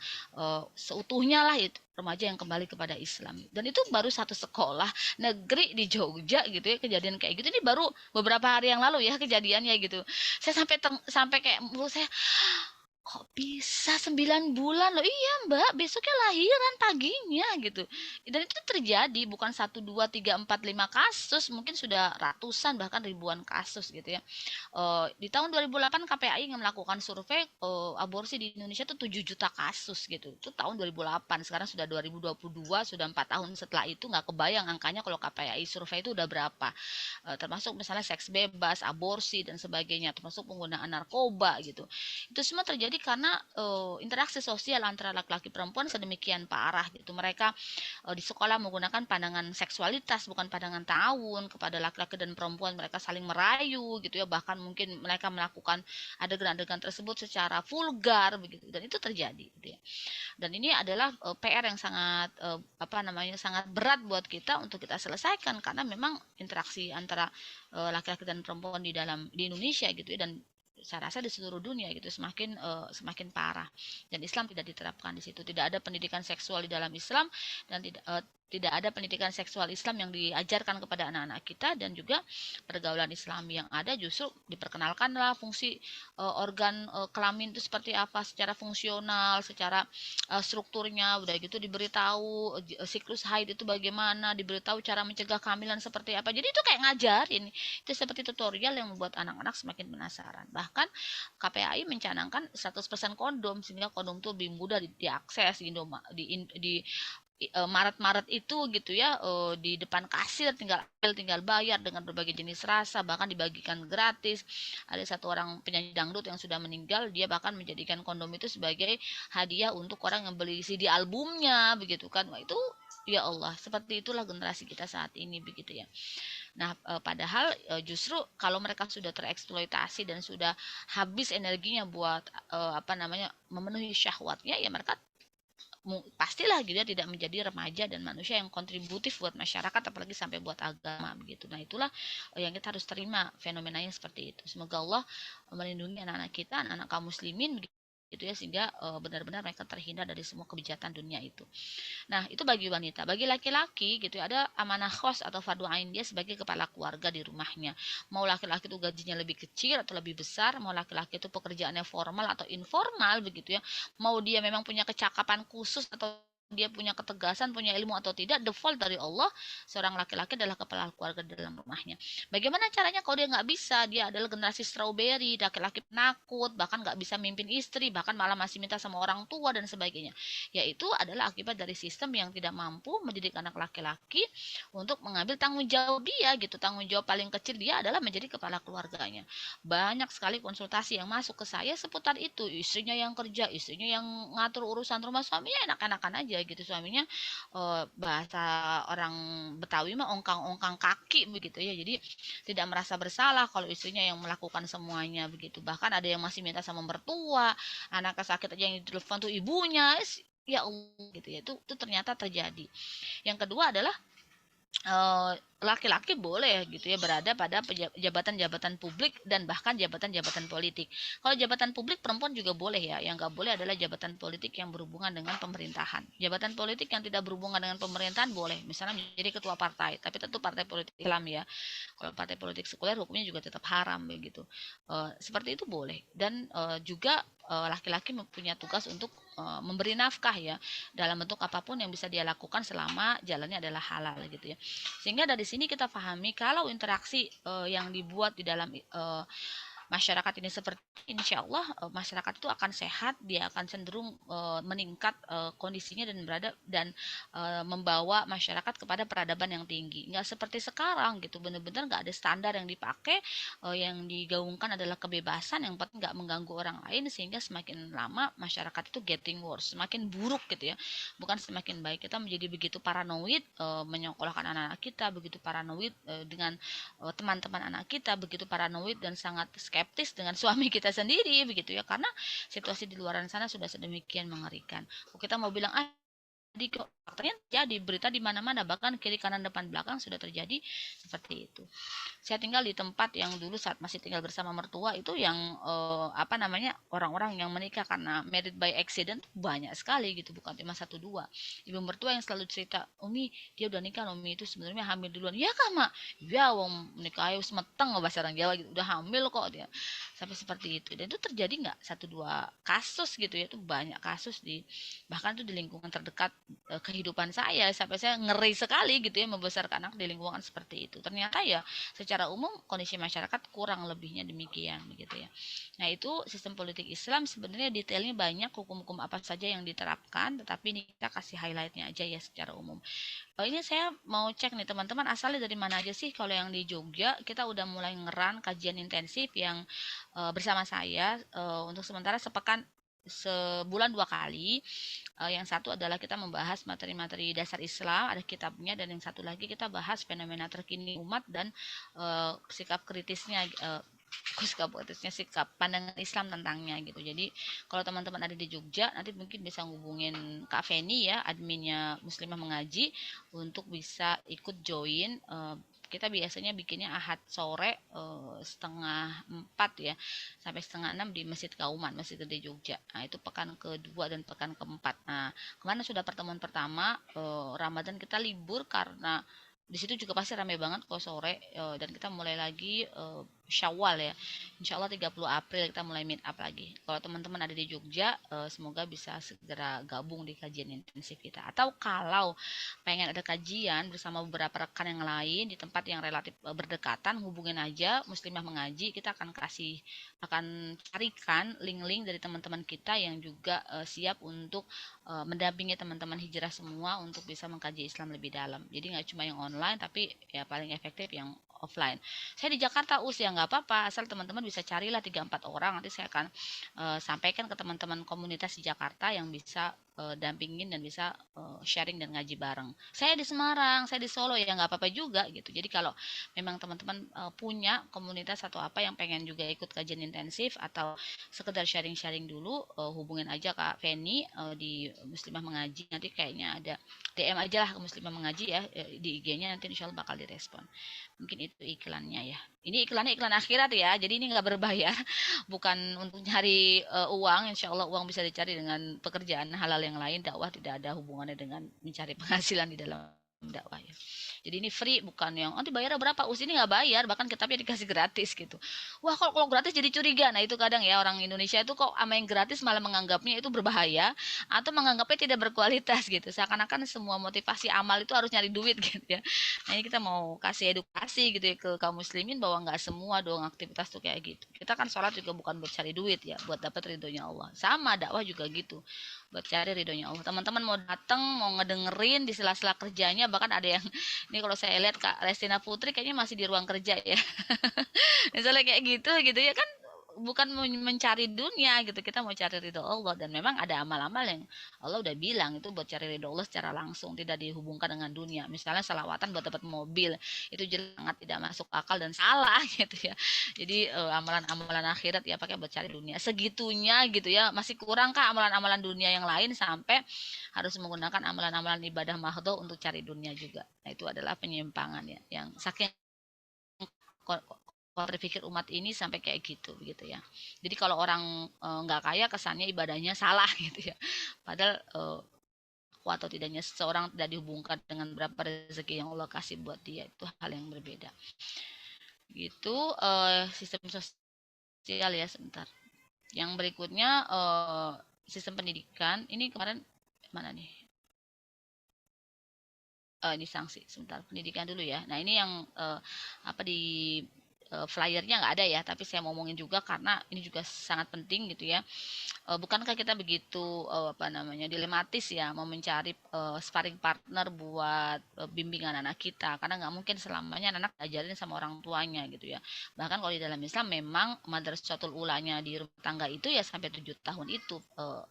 seutuhnya lah, itu remaja yang kembali kepada Islam. Dan itu baru satu sekolah negeri di Jogja gitu ya, kejadian kayak gitu. Ini baru beberapa hari yang lalu ya kejadiannya gitu. Saya sampai kayak mulut saya, kok bisa 9 bulan loh? Iya mbak, besoknya lahiran paginya gitu. Dan itu terjadi bukan satu, dua, tiga, empat, lima kasus, mungkin sudah ratusan bahkan ribuan kasus gitu ya. Di tahun 2008 KPAI melakukan survei aborsi di Indonesia tuh 7 juta kasus gitu. Itu tahun 2008, sekarang sudah 2022, sudah 4 tahun setelah itu, nggak kebayang angkanya kalau KPAI survei itu udah berapa. Termasuk misalnya seks bebas, aborsi dan sebagainya, termasuk penggunaan narkoba gitu. Itu semua terjadi karena interaksi sosial antara laki-laki perempuan sedemikian parah gitu. Mereka di sekolah menggunakan pandangan seksualitas, bukan pandangan tahun kepada laki-laki dan perempuan. Mereka saling merayu gitu ya, bahkan mungkin mereka melakukan adegan-adegan tersebut secara vulgar begitu, dan itu terjadi gitu ya. Dan ini adalah PR yang sangat apa namanya, sangat berat buat kita untuk kita selesaikan, karena memang interaksi antara laki-laki dan perempuan di Indonesia gitu ya, dan saya rasa di seluruh dunia gitu semakin parah, dan Islam tidak diterapkan di situ. Tidak ada pendidikan seksual di dalam Islam, dan tidak ada pendidikan seksual Islam yang diajarkan kepada anak-anak kita. Dan juga pergaulan Islam yang ada justru diperkenalkanlah fungsi organ kelamin itu seperti apa secara fungsional, secara strukturnya, udah gitu diberitahu siklus haid itu bagaimana, diberitahu cara mencegah kehamilan seperti apa. Jadi itu kayak ngajarin, itu seperti tutorial yang membuat anak-anak semakin penasaran. Bahkan KPAI mencanangkan 100% kondom, sehingga kondom itu lebih mudah diakses di Maret-Maret itu gitu ya, di depan kasir tinggal bayar dengan berbagai jenis rasa, bahkan dibagikan gratis. Ada satu orang penyanyi dangdut yang sudah meninggal, dia bahkan menjadikan kondom itu sebagai hadiah untuk orang yang beli CD albumnya begitu kan. Wah, itu ya Allah, seperti itulah generasi kita saat ini begitu ya. Nah, padahal justru kalau mereka sudah tereksploitasi dan sudah habis energinya buat apa namanya, memenuhi syahwatnya, ya mereka pastilah gitu ya tidak menjadi remaja dan manusia yang kontributif buat masyarakat, apalagi sampai buat agama begitu. Nah itulah yang kita harus terima fenomenanya seperti itu. Semoga Allah melindungi anak-anak kita, anak-anak kaum muslimin gitu ya, sehingga benar-benar mereka terhindar dari semua kebijatan dunia itu. Nah, itu bagi wanita. Bagi laki-laki gitu ya, ada amanah khos atau fardu ain dia sebagai kepala keluarga di rumahnya. Mau laki-laki itu gajinya lebih kecil atau lebih besar, mau laki-laki itu pekerjaannya formal atau informal begitu ya. Mau dia memang punya kecakapan khusus atau dia punya ketegasan, punya ilmu atau tidak, default dari Allah, seorang laki-laki adalah kepala keluarga dalam rumahnya. Bagaimana caranya kalau dia nggak bisa, dia adalah generasi strawberry, laki-laki penakut, bahkan nggak bisa mimpin istri, bahkan malah masih minta sama orang tua dan sebagainya. Yaitu adalah akibat dari sistem yang tidak mampu mendidik anak laki-laki untuk mengambil tanggung jawab dia gitu. Tanggung jawab paling kecil dia adalah menjadi kepala keluarganya. Banyak sekali konsultasi yang masuk ke saya seputar itu, istrinya yang kerja, istrinya yang ngatur urusan rumah, suaminya enak-enakan aja gitu. Suaminya bahasa orang Betawi mah ongkang-ongkang kaki begitu ya, jadi tidak merasa bersalah kalau istrinya yang melakukan semuanya begitu. Bahkan ada yang masih minta sama mertua, anaknya sakit aja yang ditelepon tuh ibunya. Ya Allah gitu ya, itu ternyata terjadi. Yang kedua adalah laki-laki boleh gitu ya berada pada jabatan-jabatan publik dan bahkan jabatan-jabatan politik. Kalau jabatan publik perempuan juga boleh ya, yang nggak boleh adalah jabatan politik yang berhubungan dengan pemerintahan. Jabatan politik yang tidak berhubungan dengan pemerintahan boleh, misalnya menjadi ketua partai, tapi tentu partai politik Islam ya. Kalau partai politik sekuler hukumnya juga tetap haram begitu. Seperti itu boleh. Dan juga laki-laki mempunyai tugas untuk memberi nafkah ya, dalam bentuk apapun yang bisa dia lakukan selama jalannya adalah halal gitu ya. Sehingga dari sini kita pahami kalau interaksi yang dibuat di dalam masyarakat ini seperti insya Allah masyarakat itu akan sehat, dia akan cenderung meningkat kondisinya dan berada dan membawa masyarakat kepada peradaban yang tinggi. Nggak seperti sekarang gitu, benar-benar nggak ada standar yang dipakai, yang digaungkan adalah kebebasan, yang penting nggak mengganggu orang lain, sehingga semakin lama masyarakat itu getting worse, semakin buruk gitu ya, bukan semakin baik. Kita menjadi begitu paranoid menyekolahkan anak-anak kita, begitu paranoid dengan teman-teman anak kita, begitu paranoid dan sangat skeptis dengan suami kita sendiri begitu ya, karena situasi di luar sana sudah sedemikian mengerikan. Kita mau bilang jadi faktanya jadi berita di mana-mana, bahkan kiri kanan depan belakang sudah terjadi seperti itu. Saya tinggal di tempat yang dulu saat masih tinggal bersama mertua itu yang apa namanya, orang-orang yang menikah karena married by accident banyak sekali gitu, bukan cuma satu dua. Ibu mertua yang selalu cerita, Umi dia udah nikah, Umi itu sebenarnya hamil duluan. Ya kan mak, ya wong menikah ayo semeteng bahasa orang Jawa gitu, udah hamil kok dia, sampai seperti itu. Dan itu terjadi nggak satu dua kasus gitu ya, itu banyak kasus di bahkan tuh di lingkungan terdekat kehidupan saya, sampai saya ngeri sekali gitu ya membesarkan anak di lingkungan seperti itu. Ternyata ya secara umum kondisi masyarakat kurang lebihnya demikian begitu ya. Nah, itu sistem politik Islam sebenarnya detailnya banyak, hukum-hukum apa saja yang diterapkan, tetapi ini kita kasih highlightnya aja ya secara umum. Ini saya mau cek nih teman-teman, asalnya dari mana aja sih? Kalau yang di Jogja kita udah mulai ngeran kajian intensif yang bersama saya untuk sementara sepekan, sebulan 2 kali. Yang satu adalah kita membahas materi-materi dasar Islam, ada kitabnya, dan yang satu lagi kita bahas fenomena terkini umat dan sikap kritisnya, sikap pandangan Islam tentangnya gitu. Jadi kalau teman-teman ada di Jogja nanti mungkin bisa ngubungin Kak Feni ya, adminnya Muslimah Mengaji, untuk bisa ikut join. Kita biasanya bikinnya Ahad sore setengah 4 ya sampai setengah 6 di Masjid Kauman, Masjid Gede Jogja. Nah, itu pekan kedua dan pekan keempat. Nah, kemarin sudah pertemuan pertama, Ramadan kita libur karena di situ juga pasti ramai banget kalau sore, dan kita mulai lagi Syawal ya. Insya Allah 30 April kita mulai meet up lagi. Kalau teman-teman ada di Jogja, semoga bisa segera gabung di kajian intensif kita. Atau kalau pengen ada kajian bersama beberapa rekan yang lain di tempat yang relatif berdekatan, hubungin aja Muslimah Mengaji. Kita akan carikan link-link dari teman-teman kita yang juga siap untuk mendampingi teman-teman hijrah semua untuk bisa mengkaji Islam lebih dalam. Jadi nggak cuma yang online, tapi ya paling efektif yang offline. Saya di Jakarta ya nggak apa-apa, asal teman-teman bisa carilah 3-4 orang, nanti saya akan sampaikan ke teman-teman komunitas di Jakarta yang bisa dampingin dan bisa sharing dan ngaji bareng. Saya di Semarang, saya di Solo ya nggak apa-apa juga gitu. Jadi kalau memang teman-teman punya komunitas atau apa yang pengen juga ikut kajian intensif atau sekedar sharing-sharing dulu, hubungin aja Kak Feni di Muslimah Mengaji. Nanti kayaknya ada DM aja lah ke Muslimah Mengaji ya, di IG-nya, nanti insya Allah bakal direspon. Mungkin itu iklannya ya. Ini iklannya iklan akhirat ya, jadi ini nggak berbayar, bukan untuk nyari uang. Insya Allah uang bisa dicari dengan pekerjaan halal yang lain. Dakwah tidak ada hubungannya dengan mencari penghasilan di dalam dakwah ya. Jadi ini free, bukan yang nanti bayar berapa. Ini nggak bayar, bahkan kitabnya dikasih gratis gitu. Wah, kalau gratis jadi curiga. Nah itu kadang ya orang Indonesia itu kok sama yang gratis malah menganggapnya itu berbahaya atau menganggapnya tidak berkualitas gitu. Seakan-akan semua motivasi amal itu harus nyari duit gitu ya. Nah ini kita mau kasih edukasi gitu ya ke kaum muslimin bahwa nggak semua dong aktivitas tuh kayak gitu. Kita kan sholat juga bukan buat cari duit ya, buat dapat ridhonya Allah. Sama dakwah juga gitu, buat cari ridhonya Allah. Teman-teman mau datang, mau ngedengerin di sela-sela kerjanya, bahkan ada yang ini kalau saya lihat Kak Restina Putri kayaknya masih di ruang kerja ya. Misalnya kayak gitu ya kan, bukan mencari dunia gitu, kita mau cari ridho Allah. Dan memang ada amal-amal yang Allah udah bilang itu buat cari ridho Allah secara langsung, tidak dihubungkan dengan dunia. Misalnya salawatan buat dapat mobil, itu jelas sangat tidak masuk akal dan salah gitu ya. Jadi amalan-amalan akhirat ya pakai buat cari dunia segitunya gitu ya, masih kurang Kak amalan-amalan dunia yang lain sampai harus menggunakan amalan-amalan ibadah mahdoh untuk cari dunia juga. Nah itu adalah penyimpangan ya, yang saking pola berpikir umat ini sampai kayak gitu gitu ya. Jadi kalau orang nggak kaya kesannya ibadahnya salah gitu ya. Padahal kuat atau tidaknya seseorang tidak dihubungkan dengan berapa rezeki yang Allah kasih buat dia, itu hal yang berbeda. Gitu sistem sosial ya sebentar. Yang berikutnya sistem pendidikan. Ini kemarin mana nih? Ini sanksi sebentar, pendidikan dulu ya. Nah ini yang apa di flyernya nggak ada ya, tapi saya mau ngomongin juga karena ini juga sangat penting gitu ya. Bukankah kita begitu apa namanya dilematis ya mau mencari sparring partner buat bimbingan anak kita, karena nggak mungkin selamanya anak ajarin sama orang tuanya gitu ya. Bahkan kalau di dalam Islam memang madrasatul ulanya di rumah tangga itu ya sampai 7 tahun itu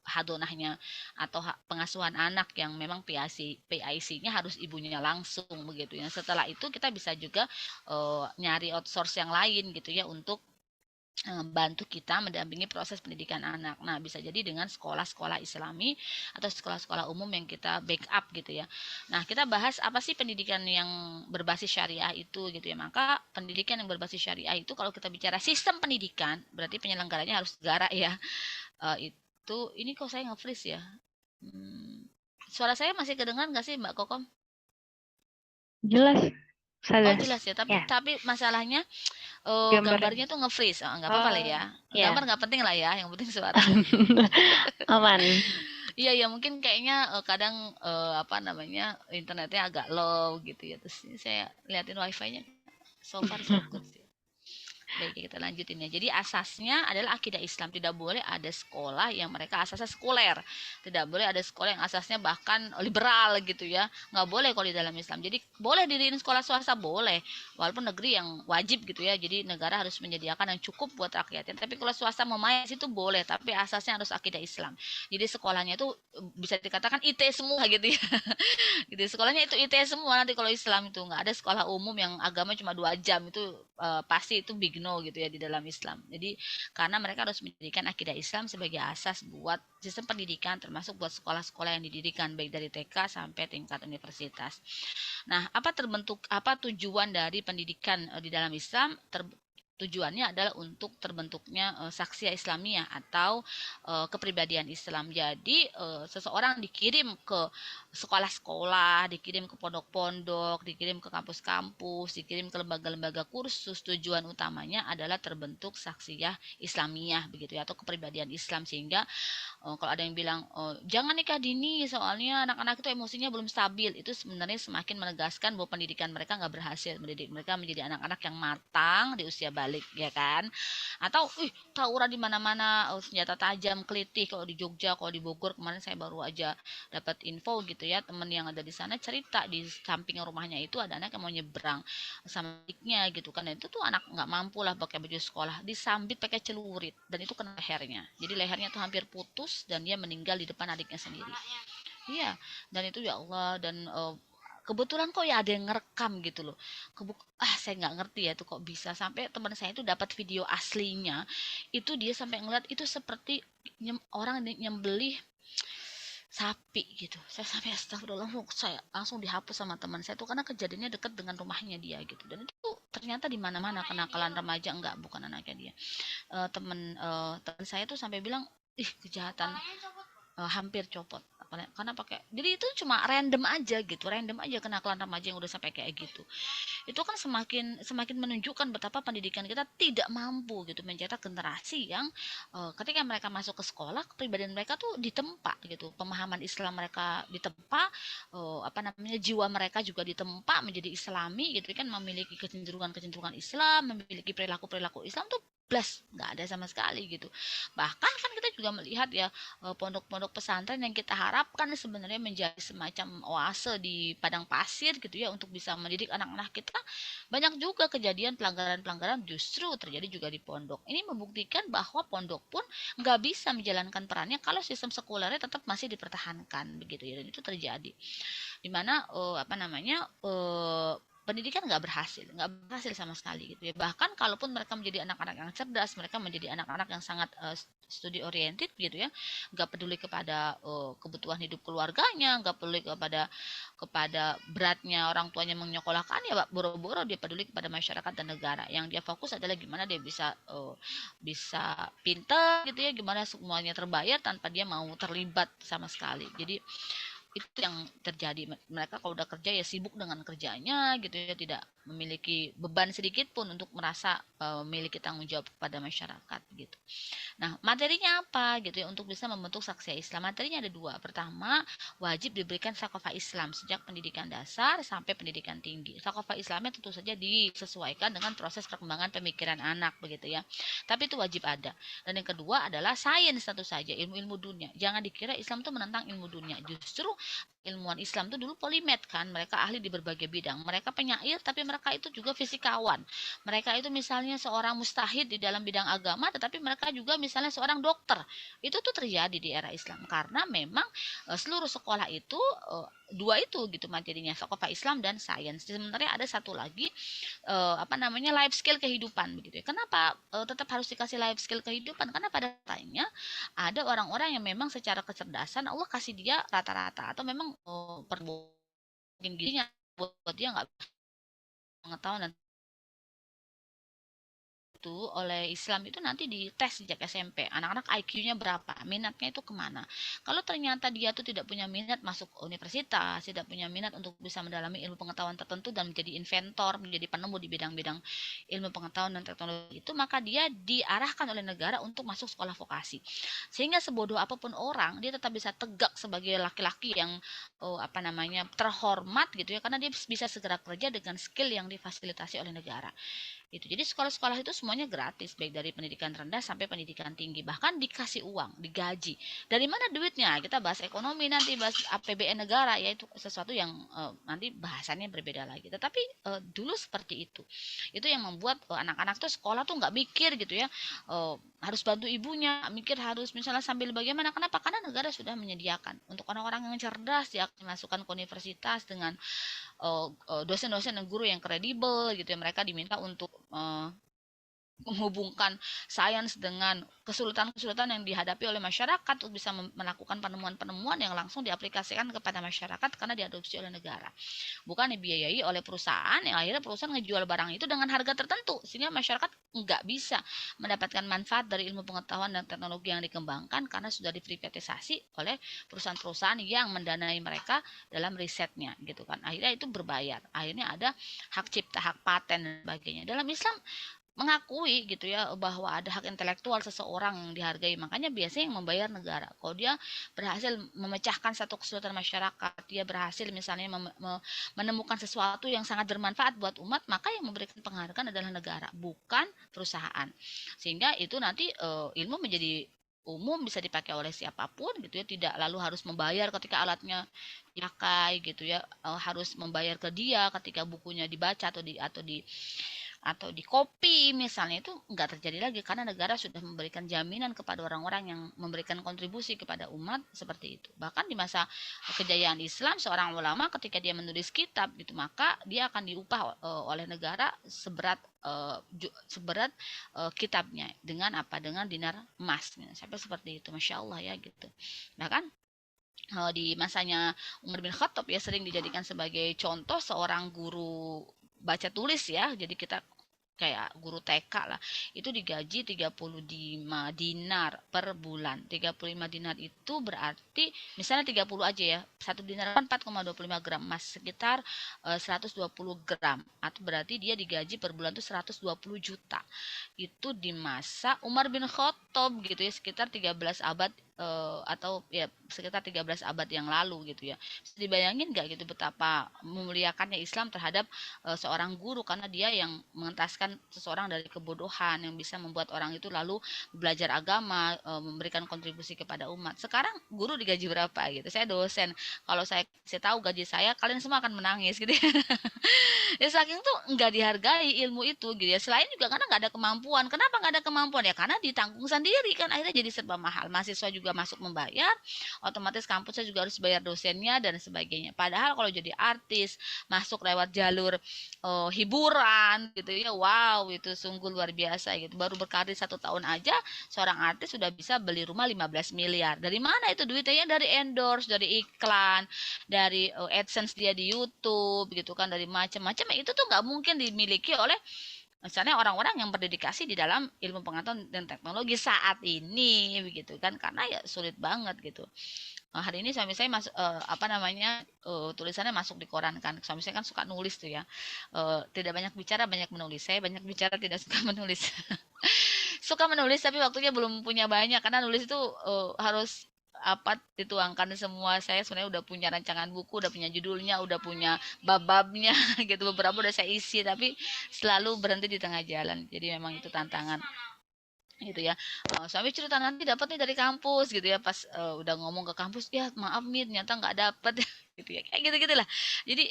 hadonahnya atau pengasuhan anak yang memang PIC-nya harus ibunya langsung begitu ya. Setelah itu kita bisa juga nyari outsource yang lain gitu ya untuk bantu kita mendampingi proses pendidikan anak. Nah, bisa jadi dengan sekolah-sekolah Islami atau sekolah-sekolah umum yang kita backup gitu ya. Nah, kita bahas apa sih pendidikan yang berbasis syariah itu gitu ya. Maka pendidikan yang berbasis syariah itu kalau kita bicara sistem pendidikan, berarti penyelenggaranya harus negara ya. Itu ini kok saya nge-freeze ya. Suara saya masih kedengaran nggak sih Mbak Kokom? Jelas, Oh Ustazah. jelas ya, tapi Ya, tapi masalahnya gambarnya. gambarnya tuh nge-freeze. Nggak apa-apa lah Oh, ya. Gambar ya. nggak penting lah ya, yang penting suara. Aman. Iya ya mungkin kayaknya kadang apa namanya internetnya agak low gitu ya. Terus ini saya liatin wifi-nya, so far so good sih. Baik, kita lanjutin ya. Jadi asasnya adalah akidah Islam. Tidak boleh ada sekolah yang mereka asasnya sekuler. Tidak boleh ada sekolah yang asasnya bahkan liberal gitu ya. Nggak boleh kalau di dalam Islam. Jadi boleh diriin sekolah swasta, boleh. Walaupun negeri yang wajib gitu ya. Jadi negara harus menyediakan yang cukup buat rakyatnya. Tapi kalau swasta memayas itu boleh. Tapi asasnya harus akidah Islam. Jadi sekolahnya itu bisa dikatakan IT semua gitu ya. Gitu. Sekolahnya itu ITS semua. Nanti kalau Islam itu nggak ada sekolah umum yang agama cuma 2 jam itu pasti itu big no gitu ya di dalam Islam. Jadi karena mereka harus menjadikan akidah Islam sebagai asas buat sistem pendidikan, termasuk buat sekolah-sekolah yang didirikan baik dari TK sampai tingkat universitas. Nah, apa tujuan dari pendidikan di dalam Islam? Tujuannya adalah untuk terbentuknya saksia Islamiyah atau kepribadian Islam. Jadi seseorang dikirim ke sekolah-sekolah, dikirim ke pondok-pondok, dikirim ke kampus-kampus, dikirim ke lembaga-lembaga kursus. Tujuan utamanya adalah terbentuk saksiyah Islamiyah begitu ya, atau kepribadian Islam. Sehingga kalau ada yang bilang jangan nikah dini soalnya anak-anak itu emosinya belum stabil, itu sebenarnya semakin menegaskan bahwa pendidikan mereka nggak berhasil mendidik mereka menjadi anak-anak yang matang di usia balik ya kan. Atau tawuran di mana-mana, senjata tajam kelitih kalau di Jogja, kalau di Bogor kemarin saya baru aja dapat info gitu ya, temen yang ada di sana cerita di samping rumahnya itu ada anak yang mau nyebrang sama adiknya gitu kan. Dan itu tuh anak nggak mampu lah pakai baju sekolah, disambit pakai celurit dan itu kena lehernya, jadi lehernya tuh hampir putus dan dia meninggal di depan adiknya sendiri. Iya, dan itu ya Allah. Dan kebetulan kok ya ada yang ngerekam gitu loh. Saya nggak ngerti ya itu kok bisa sampai teman saya itu dapat video aslinya. Itu dia sampai ngeliat itu seperti orang nyembelih sapi gitu. Saya sampai astagfirullah, saya langsung dihapus sama teman saya tuh karena kejadiannya dekat dengan rumahnya dia gitu. Dan itu ternyata di mana-mana kenakalan remaja, enggak, bukan anaknya dia. Teman saya tuh sampai bilang, ih kejahatan, hampir copot. karena pakai, jadi itu cuma random aja gitu, random aja kenakalan remaja yang udah sampai kayak gitu. Itu kan semakin semakin menunjukkan betapa pendidikan kita tidak mampu gitu mencetak generasi yang ketika mereka masuk ke sekolah, kepribadian mereka tuh ditempa gitu, pemahaman Islam mereka ditempa, apa namanya, jiwa mereka juga ditempa menjadi Islami gitu kan, memiliki kecenderungan-kecenderungan Islam, memiliki perilaku-perilaku Islam tuh plus nggak ada sama sekali gitu. Bahkan kan kita juga melihat ya, pondok-pondok pesantren yang kita harapkan sebenarnya menjadi semacam oase di padang pasir gitu ya untuk bisa mendidik anak-anak kita, banyak juga kejadian pelanggaran-pelanggaran justru terjadi juga di pondok. Ini membuktikan bahwa pondok pun nggak bisa menjalankan perannya kalau sistem sekulernya tetap masih dipertahankan begitu ya, dan itu terjadi di mana apa namanya, pendidikan nggak berhasil sama sekali gitu ya. Bahkan kalaupun mereka menjadi anak-anak yang cerdas, mereka menjadi anak-anak yang sangat studi oriented gitu ya, nggak peduli kepada kebutuhan hidup keluarganya, nggak peduli kepada kepada beratnya orang tuanya menyekolahkan, ya boro-boro dia peduli kepada masyarakat dan negara. Yang dia fokus adalah gimana dia bisa bisa pinter gitu ya, gimana semuanya terbayar tanpa dia mau terlibat sama sekali. Jadi itu yang terjadi, mereka kalau udah kerja ya sibuk dengan kerjanya gitu ya, tidak memiliki beban sedikit pun untuk merasa memiliki tanggung jawab kepada masyarakat gitu. Nah, materinya apa gitu ya untuk bisa membentuk saksi Islam? Materinya ada dua. Pertama, wajib diberikan sakofah Islam sejak pendidikan dasar sampai pendidikan tinggi. Sakofah Islamnya tentu saja disesuaikan dengan proses perkembangan pemikiran anak begitu ya. Tapi itu wajib ada. Dan yang kedua adalah sains tentu saja, ilmu-ilmu dunia. Jangan dikira Islam itu menentang ilmu dunia. Justru ilmuwan Islam itu dulu polimet kan, mereka ahli di berbagai bidang, mereka penyair tapi mereka itu juga fisikawan, mereka itu misalnya seorang mustahid di dalam bidang agama tetapi mereka juga misalnya seorang dokter. Itu tuh terjadi di era Islam karena memang seluruh sekolah itu dua itu gitu materinya, fakultas Islam dan sains. Sebenarnya ada satu lagi apa namanya, life skill kehidupan begitu ya. Kenapa tetap harus dikasih life skill kehidupan? Karena pada tanya ada orang-orang yang memang secara kecerdasan Allah kasih dia rata-rata atau memang perlu mungkin gizinya buat dia nggak pengetahuan itu oleh Islam itu nanti dites sejak SMP. Anak-anak IQ-nya berapa, minatnya itu kemana. Kalau ternyata dia tuh tidak punya minat masuk universitas, tidak punya minat untuk bisa mendalami ilmu pengetahuan tertentu dan menjadi inventor, menjadi penemu di bidang-bidang ilmu pengetahuan dan teknologi itu, maka dia diarahkan oleh negara untuk masuk sekolah vokasi. Sehingga sebodoh apapun orang, dia tetap bisa tegak sebagai laki-laki yang apa namanya, terhormat gitu ya, karena dia bisa segera kerja dengan skill yang difasilitasi oleh negara itu. Jadi sekolah-sekolah itu semuanya gratis, baik dari pendidikan rendah sampai pendidikan tinggi, bahkan dikasih uang, digaji. Dari mana duitnya? Kita bahas ekonomi nanti, bahas APBN negara, yaitu sesuatu yang nanti bahasannya berbeda lagi. Tetapi dulu seperti itu. Itu yang membuat anak-anak tuh sekolah tuh nggak mikir gitu ya, harus bantu ibunya, mikir harus misalnya sambil bagaimana. Kenapa? Karena negara sudah menyediakan untuk orang-orang yang cerdas ya, dimasukkan ke universitas dengan dosen-dosen dan guru yang kredibel gitu ya. Mereka diminta untuk menghubungkan sains dengan kesulitan-kesulitan yang dihadapi oleh masyarakat untuk bisa melakukan penemuan-penemuan yang langsung diaplikasikan kepada masyarakat karena diadopsi oleh negara, bukan dibiayai oleh perusahaan yang akhirnya perusahaan ngejual barang itu dengan harga tertentu sehingga masyarakat nggak bisa mendapatkan manfaat dari ilmu pengetahuan dan teknologi yang dikembangkan karena sudah diprivatisasi oleh perusahaan-perusahaan yang mendanai mereka dalam risetnya gitu kan. Akhirnya itu berbayar, akhirnya ada hak cipta, hak paten dan sebagainya. Dalam Islam mengakui gitu ya bahwa ada hak intelektual seseorang yang dihargai, makanya biasanya yang membayar negara. Kalau dia berhasil memecahkan satu kesulitan masyarakat, dia berhasil misalnya menemukan sesuatu yang sangat bermanfaat buat umat, maka yang memberikan penghargaan adalah negara, bukan perusahaan. Sehingga itu nanti ilmu menjadi umum, bisa dipakai oleh siapapun gitu ya, tidak lalu harus membayar ketika alatnya dipakai gitu ya, harus membayar ke dia ketika bukunya dibaca atau di copy misalnya, itu nggak terjadi lagi karena negara sudah memberikan jaminan kepada orang-orang yang memberikan kontribusi kepada umat seperti itu. Bahkan di masa kejayaan Islam, seorang ulama ketika dia menulis kitab gitu, maka dia akan diupah oleh negara seberat kitabnya dengan apa, dengan dinar emas sampai seperti itu, masya Allah ya gitu. Bahkan di masanya Umar bin Khattab ya sering dijadikan sebagai contoh seorang guru baca tulis ya. Jadi kita kayak guru TK lah, itu digaji 35 dinar per bulan. 35 dinar itu berarti misalnya 30 aja ya. Satu dinar 4,25 gram emas, sekitar 120 gram. Atau berarti dia digaji per bulan tuh 120 juta. Itu di masa Umar bin Khattab gitu ya, sekitar 13 abad atau ya sekitar 13 abad yang lalu gitu ya. Bisa dibayangin nggak gitu betapa memuliakannya Islam terhadap seorang guru, karena dia yang mengentaskan seseorang dari kebodohan, yang bisa membuat orang itu lalu belajar agama, memberikan kontribusi kepada umat. Sekarang guru digaji berapa gitu? Saya dosen, kalau saya tahu gaji saya, kalian semua akan menangis gitu ya. Ya saking tuh nggak dihargai ilmu itu gitu ya. Selain juga karena nggak ada kemampuan. Kenapa nggak ada kemampuan ya? Karena ditanggung sendiri kan, akhirnya jadi serba mahal. Mahasiswa juga masuk membayar, otomatis kampusnya juga harus bayar dosennya dan sebagainya. Padahal kalau jadi artis masuk lewat jalur hiburan gitu ya, wow itu sungguh luar biasa gitu. Baru berkarir 1 tahun aja seorang artis sudah bisa beli rumah 15 miliar. Dari mana itu duitnya? Dari endorse, dari iklan, dari AdSense dia di YouTube gitu kan, dari macam-macam. Itu tuh nggak mungkin dimiliki oleh misalnya orang-orang yang berdedikasi di dalam ilmu pengetahuan dan teknologi saat ini begitu kan, karena ya sulit banget gitu. Hari ini suami saya masuk apa namanya tulisannya masuk di koran kan, suami saya kan suka nulis tuh ya. Tidak banyak bicara banyak menulis, saya banyak bicara tidak suka menulis. Suka menulis tapi waktunya belum punya banyak, karena nulis itu harus apa dituangkan semua. Saya sebenarnya udah punya rancangan buku, udah punya judulnya, udah punya bab-babnya gitu, beberapa udah saya isi tapi selalu berhenti di tengah jalan, jadi memang itu tantangan gitu ya. Suami cerita nanti dapat nih dari kampus gitu ya, pas udah ngomong ke kampus, ya maaf Mit ternyata nggak dapat gitu ya, kayak gitu gitulah. Jadi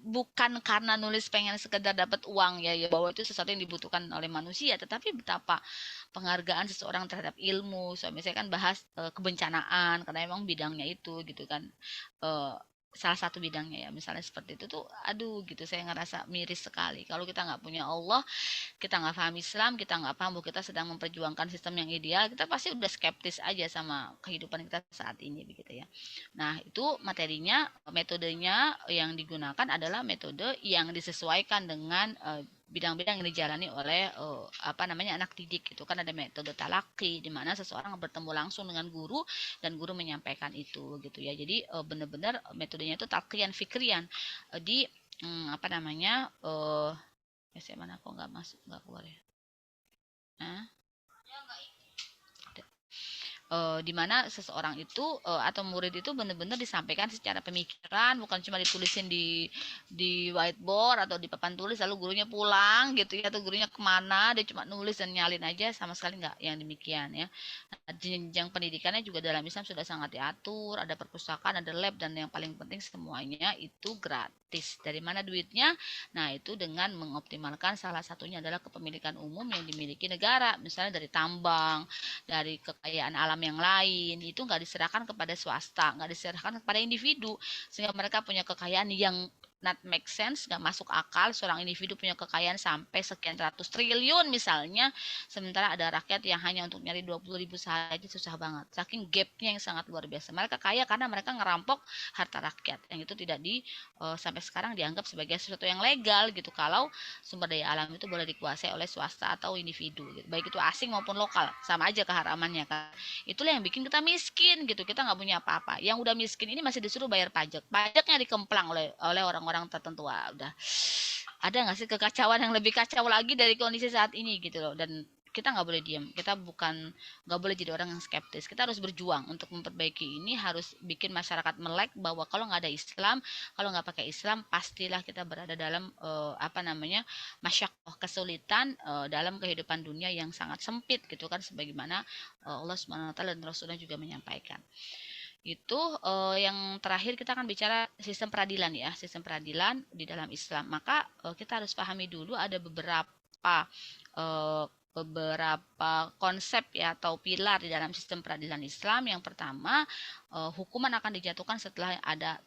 bukan karena nulis pengen sekedar dapat uang ya, ya bahwa itu sesuatu yang dibutuhkan oleh manusia, tetapi betapa penghargaan seseorang terhadap ilmu. Suami saya kan bahas kebencanaan karena emang bidangnya itu gitu kan. Eh, Salah satu bidangnya ya, misalnya seperti itu tuh aduh gitu, saya ngerasa miris sekali kalau kita nggak punya Allah, kita nggak paham Islam, kita nggak paham bahwa kita sedang memperjuangkan sistem yang ideal, kita pasti udah skeptis aja sama kehidupan kita saat ini begitu ya. Nah itu materinya, metodenya yang digunakan adalah metode yang disesuaikan dengan bidang-bidang yang dijalani oleh apa namanya anak didik. Itu kan ada metode talaki di mana seseorang bertemu langsung dengan guru dan guru menyampaikan itu gitu ya. Jadi benar-benar metodenya itu talkian fikrian di apa namanya SMA mana kok nggak masuk, nggak keluar ya. Nah, di mana seseorang itu atau murid itu benar-benar disampaikan secara pemikiran, bukan cuma ditulisin di whiteboard atau di papan tulis lalu gurunya pulang gitu ya, atau gurunya kemana dia cuma nulis dan nyalin aja, sama sekali nggak yang demikian ya. Nah, jenjang pendidikannya juga dalam Islam sudah sangat diatur, ada perpustakaan, ada lab, dan yang paling penting semuanya itu gratis. Dari mana duitnya? Nah itu dengan mengoptimalkan, salah satunya adalah kepemilikan umum yang dimiliki negara, misalnya dari tambang, dari kekayaan alam yang lain, itu nggak diserahkan kepada swasta, nggak diserahkan kepada individu, sehingga mereka punya kekayaan yang not make sense, nggak masuk akal. Seorang individu punya kekayaan sampai sekian ratus triliun misalnya, sementara ada rakyat yang hanya untuk nyari 20.000 saja susah banget, saking gapnya yang sangat luar biasa. Mereka kaya karena mereka ngerampok harta rakyat, yang itu tidak sampai sekarang dianggap sebagai sesuatu yang legal gitu, kalau sumber daya alam itu boleh dikuasai oleh swasta atau individu gitu. Baik itu asing maupun lokal, sama aja keharamannya kan. Itulah yang bikin kita miskin gitu, kita nggak punya apa-apa. Yang udah miskin ini masih disuruh bayar pajak, pajaknya dikemplang oleh orang-orang tertentu. Wah, udah ada nggak sih kekacauan yang lebih kacau lagi dari kondisi saat ini gitu loh. Dan kita nggak boleh diam, kita bukan nggak boleh jadi orang yang skeptis, kita harus berjuang untuk memperbaiki ini, harus bikin masyarakat melek bahwa kalau nggak ada Islam, kalau nggak pakai Islam, pastilah kita berada dalam apa namanya masyakoh, kesulitan dalam kehidupan dunia yang sangat sempit gitu kan, sebagaimana Allah Subhanahu Wa Taala dan Rasulnya juga menyampaikan. Itu yang terakhir kita akan bicara sistem peradilan ya, sistem peradilan di dalam Islam. Maka kita harus pahami dulu ada beberapa konsep ya atau pilar di dalam sistem peradilan Islam. Yang pertama hukuman akan dijatuhkan setelah ada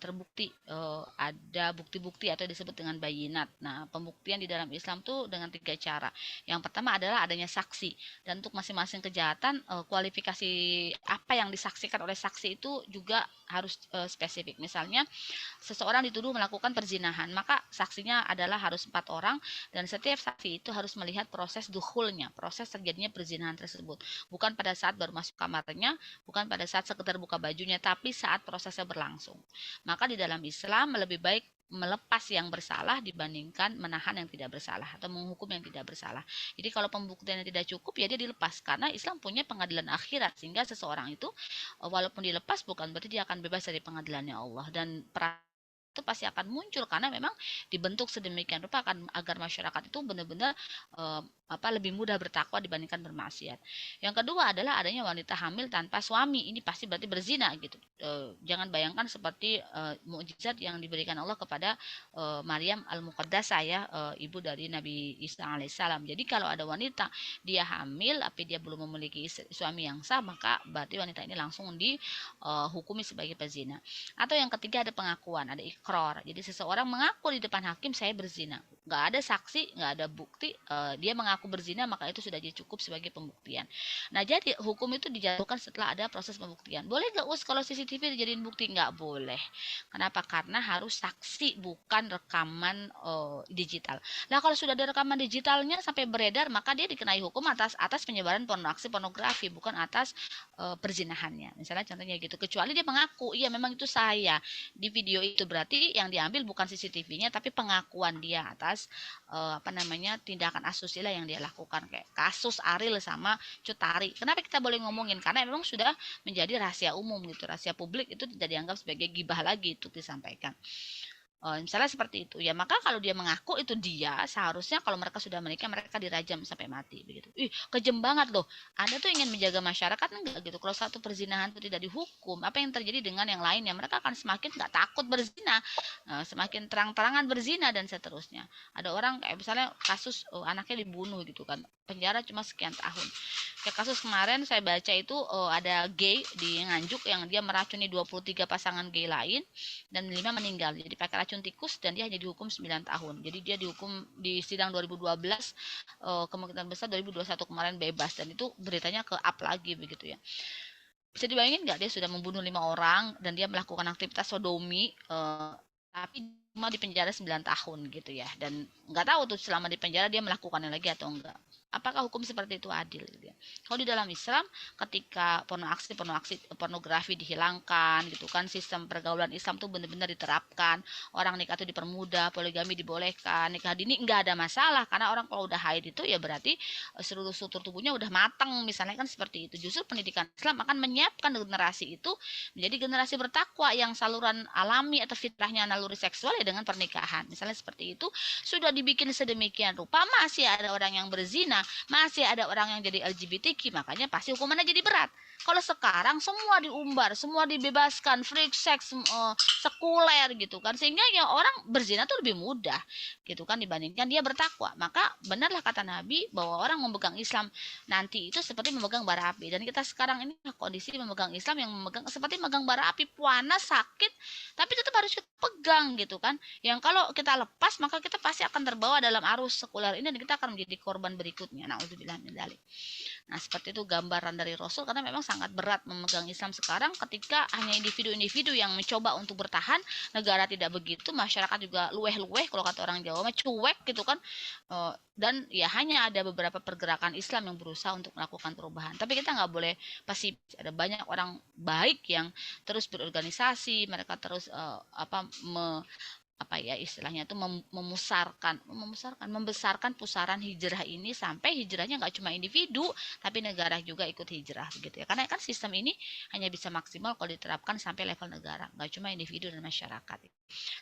bukti-bukti atau disebut dengan bayinat. Nah, pembuktian di dalam Islam tuh dengan 3 cara. Yang pertama adalah adanya saksi, dan untuk masing-masing kejahatan kualifikasi apa yang disaksikan oleh saksi itu juga harus spesifik. Misalnya seseorang dituduh melakukan perzinahan, maka saksinya adalah harus 4 orang, dan setiap saksi itu harus melihat proses dukhulnya, proses terjadinya perzinahan tersebut. Bukan pada saat baru masuk kamarnya, bukan pada saat sekedar buka bajunya, tapi saat prosesnya berlangsung. Maka di dalam Islam lebih baik melepas yang bersalah dibandingkan menahan yang tidak bersalah atau menghukum yang tidak bersalah. Jadi kalau pembuktiannya tidak cukup, ya dia dilepas, karena Islam punya pengadilan akhirat, sehingga seseorang itu walaupun dilepas bukan berarti dia akan bebas dari pengadilannya Allah. Dan itu pasti akan muncul karena memang dibentuk sedemikian rupa agar masyarakat itu benar-benar eh, lebih mudah bertakwa dibandingkan bermaksiat. Yang kedua adalah adanya wanita hamil tanpa suami. Ini pasti berarti berzina gitu. Jangan bayangkan seperti mukjizat yang diberikan Allah kepada Maryam al-Muqaddasah, ya, ibu dari Nabi Isa alaihissalam. Jadi kalau ada wanita dia hamil tapi dia belum memiliki suami yang sah, maka berarti wanita ini langsung dihukumi sebagai pezina. Atau yang ketiga ada pengakuan, ada ikrar. Jadi seseorang mengaku di depan hakim saya berzina. Nggak ada saksi, nggak ada bukti, dia mengaku berzina, maka itu sudah cukup sebagai pembuktian. Nah, jadi hukum itu dijatuhkan setelah ada proses pembuktian. Boleh nggak kalau CCTV dijadiin bukti? Nggak boleh. Kenapa? Karena harus saksi, bukan rekaman digital. Nah, kalau sudah ada rekaman digitalnya sampai beredar, maka dia dikenai hukum atas penyebaran pornografi, bukan atas perzinahannya. Misalnya contohnya gitu. Kecuali dia mengaku, iya memang itu saya di video itu, berarti yang diambil bukan CCTV-nya tapi pengakuan dia atas tindakan asusila yang dia lakukan, kayak kasus Ariel sama Cut Tari. Kenapa kita boleh ngomongin? Karena memang sudah menjadi rahasia umum gitu, rahasia publik, itu tidak dianggap sebagai gibah lagi untuk disampaikan. Misalnya seperti itu ya, maka kalau dia mengaku itu dia seharusnya kalau mereka sudah menikah mereka dirajam sampai mati begitu. Kejem banget loh. Anda tuh ingin menjaga masyarakat enggak gitu? Kalau satu perzinahan itu tidak dihukum, apa yang terjadi dengan yang lainnya? Mereka akan semakin nggak takut berzina, semakin terang-terangan berzina dan seterusnya. Ada orang kayak misalnya kasus anaknya dibunuh gitu kan, penjara cuma sekian tahun. Kayak kasus kemarin saya baca itu ada gay di Nganjuk yang dia meracuni 23 pasangan gay lain dan 5 meninggal. Jadi pakai racun tikus dan dia hanya dihukum 9 tahun. Jadi dia dihukum di sidang 2012, kemungkinan besar 2021 kemarin bebas, dan itu beritanya ke up lagi begitu ya. Bisa dibayangin nggak, dia sudah membunuh 5 orang dan dia melakukan aktivitas sodomi, tapi cuma di penjara 9 tahun gitu ya. Dan nggak tahu tuh selama di penjara dia melakukannya lagi atau enggak. Apakah hukum seperti itu adil gitu ya? Kalau di dalam Islam, ketika pornografi dihilangkan gitu kan, sistem pergaulan Islam tuh benar-benar diterapkan, orang nikah tuh dipermudah, poligami dibolehkan, nikah dini nggak ada masalah, karena orang kalau udah haid itu ya berarti seluruh struktur tubuhnya udah matang, misalnya kan seperti itu. Justru pendidikan Islam akan menyiapkan generasi itu menjadi generasi bertakwa yang saluran alami atau fitrahnya naluri seksual ya dengan pernikahan, misalnya seperti itu. Sudah dibikin sedemikian rupa masih ada orang yang berzina, masih ada orang yang jadi LGBTQ, makanya pasti hukumannya jadi berat. Kalau sekarang semua diumbar, semua dibebaskan, free sex, sekuler gitu kan, sehingga ya orang berzina tuh lebih mudah gitu kan dibandingkan dia bertakwa. Maka benarlah kata Nabi bahwa orang memegang Islam nanti itu seperti memegang bara api, dan kita sekarang ini kondisi memegang Islam yang memegang seperti memegang bara api, panas, sakit, tapi tetap harus kita pegang gitu kan. Yang kalau kita lepas maka kita pasti akan terbawa dalam arus sekuler ini dan kita akan menjadi korban berikutnya. Nauzubillah min dzalik. Nah, seperti itu gambaran dari Rasul, karena memang sangat berat memegang Islam sekarang ketika hanya individu-individu yang mencoba untuk bertahan, negara tidak begitu, masyarakat juga luweh-luweh kalau kata orang Jawa, cuek gitu kan. Dan ya hanya ada beberapa pergerakan Islam yang berusaha untuk melakukan perubahan. Tapi kita nggak boleh pasif. Ada banyak orang baik yang terus berorganisasi, mereka terus apa ya istilahnya itu membesarkan pusaran hijrah ini sampai hijrahnya nggak cuma individu tapi negara juga ikut hijrah begitu ya, karena kan sistem ini hanya bisa maksimal kalau diterapkan sampai level negara, nggak cuma individu dan masyarakat.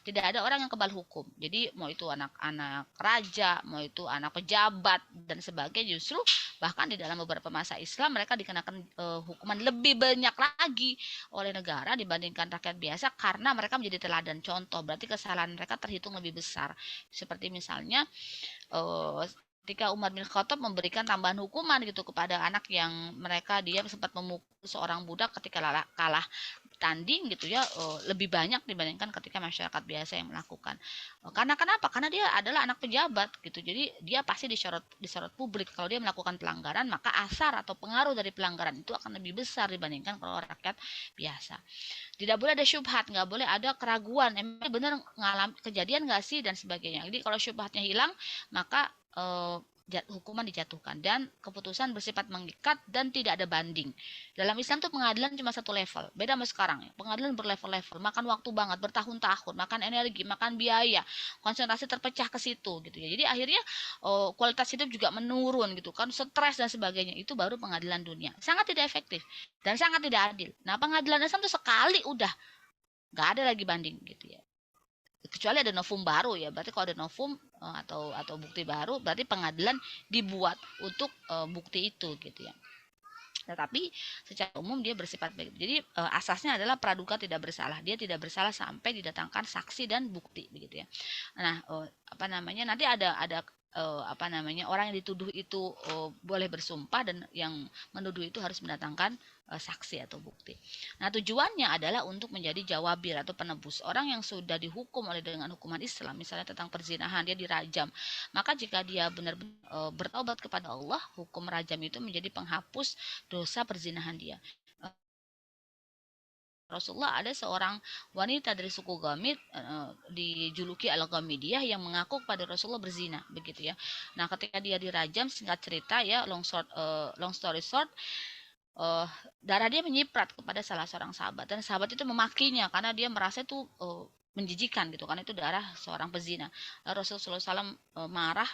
Tidak ada orang yang kebal hukum, jadi mau itu anak-anak raja, mau itu anak pejabat dan sebagainya, justru bahkan di dalam beberapa masa Islam mereka dikenakan hukuman lebih banyak lagi oleh negara dibandingkan rakyat biasa, karena mereka menjadi teladan contoh, berarti kesalahan mereka terhitung lebih besar. Seperti misalnya ketika Umar bin Khattab memberikan tambahan hukuman gitu kepada anak yang dia sempat memukul seorang budak ketika kalah tanding gitu ya, lebih banyak dibandingkan ketika masyarakat biasa yang melakukan. Karena kenapa? Karena dia adalah anak pejabat gitu. Jadi dia pasti disorot publik. Kalau dia melakukan pelanggaran, maka asar atau pengaruh dari pelanggaran itu akan lebih besar dibandingkan kalau rakyat biasa. Tidak boleh ada syubhat, nggak boleh ada keraguan, emang benar ngalami kejadian nggak sih dan sebagainya. Jadi kalau syubhatnya hilang, maka hukuman dijatuhkan dan keputusan bersifat mengikat dan tidak ada banding. Dalam Islam tuh pengadilan cuma satu level, beda sama sekarang ya. Pengadilan berlevel-level, makan waktu banget, bertahun-tahun, makan energi, makan biaya, konsentrasi terpecah ke situ gitu ya. Jadi akhirnya kualitas hidup juga menurun gitu kan, stres dan sebagainya. Itu baru pengadilan dunia. Sangat tidak efektif dan sangat tidak adil. Nah, pengadilan Islam tuh sekali udah nggak ada lagi banding gitu ya. Kecuali ada novum baru ya, berarti kalau ada novum atau bukti baru, berarti pengadilan dibuat untuk bukti itu gitu ya. Tetapi secara umum dia bersifat baik. Jadi asasnya adalah praduga tidak bersalah. Dia tidak bersalah sampai didatangkan saksi dan bukti begitu ya. Nah, apa namanya? Nanti ada apa namanya? Orang yang dituduh itu boleh bersumpah dan yang menuduh itu harus mendatangkan saksi atau bukti. Nah, tujuannya adalah untuk menjadi jawabir atau penebus. Orang yang sudah dihukum oleh dengan hukuman Islam, misalnya tentang perzinahan, dia dirajam. Maka jika dia benar-benar bertobat kepada Allah, hukum rajam itu menjadi penghapus dosa perzinahan dia. Rasulullah ada seorang wanita dari suku Gamid dijuluki Al-Ghamidiyah yang mengaku kepada Rasulullah berzina begitu ya. Nah, ketika dia dirajam, singkat cerita ya, long story short, darah dia menyiprat kepada salah seorang sahabat dan sahabat itu memakinya karena dia merasa itu menjijikan gitu, karena itu darah seorang pezina. Lalu Rasulullah SAW marah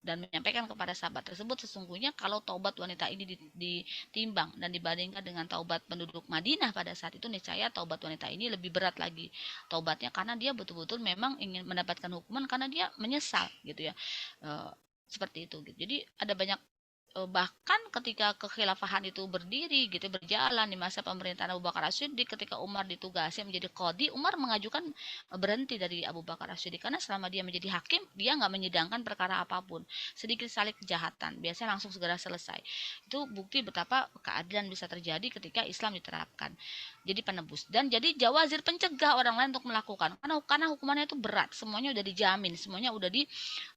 dan menyampaikan kepada sahabat tersebut, sesungguhnya kalau taubat wanita ini ditimbang dan dibandingkan dengan taubat penduduk Madinah pada saat itu, niscaya taubat wanita ini lebih berat lagi taubatnya, karena dia betul-betul memang ingin mendapatkan hukuman karena dia menyesal gitu ya. Seperti itu gitu. Jadi ada banyak bahkan ketika kekhilafahan itu berdiri gitu, berjalan di masa pemerintahan Abu Bakar As-Siddiq, ketika Umar ditugasi menjadi qadhi, Umar mengajukan berhenti dari Abu Bakar As-Siddiq karena selama dia menjadi hakim, dia nggak menyidangkan perkara apapun, sedikit sekali kejahatan biasanya langsung segera selesai. Itu bukti betapa keadilan bisa terjadi ketika Islam diterapkan, jadi penebus dan jadi jawazir, pencegah orang lain untuk melakukan, karena hukumannya itu berat, semuanya udah dijamin, semuanya udah di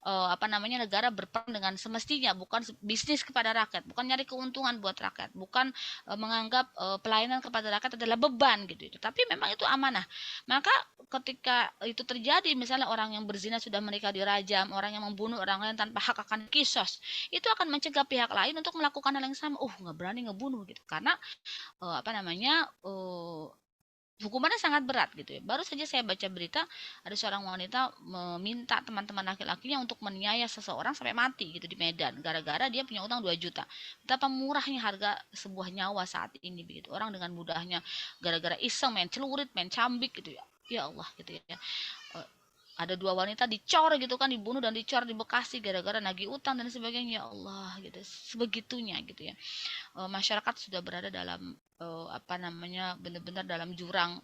apa namanya, negara berperan dengan semestinya, bukan bisnis kepada rakyat, bukan nyari keuntungan buat rakyat, bukan menganggap pelayanan kepada rakyat adalah beban gitu. Tapi memang itu amanah. Maka ketika itu terjadi, misalnya orang yang berzina sudah menikah dirajam, orang yang membunuh orang lain tanpa hak akan kisos, itu akan mencegah pihak lain untuk melakukan hal yang sama. Nggak berani ngebunuh gitu, karena apa namanya, hukumannya sangat berat gitu ya. Baru saja saya baca berita ada seorang wanita meminta teman-teman laki-lakinya untuk meniaya seseorang sampai mati gitu di Medan, gara-gara dia punya utang 2 juta. Betapa murahnya harga sebuah nyawa saat ini begitu. Orang dengan mudahnya gara-gara iseng main celurit, main cambik gitu ya. Ya Allah gitu ya. Ada 2 wanita dicor gitu kan, dibunuh dan dicor di Bekasi gara-gara nagih utang dan sebagainya. Ya Allah gitu. Sebegitunya gitu ya. Masyarakat sudah berada dalam apa namanya, benar-benar dalam jurang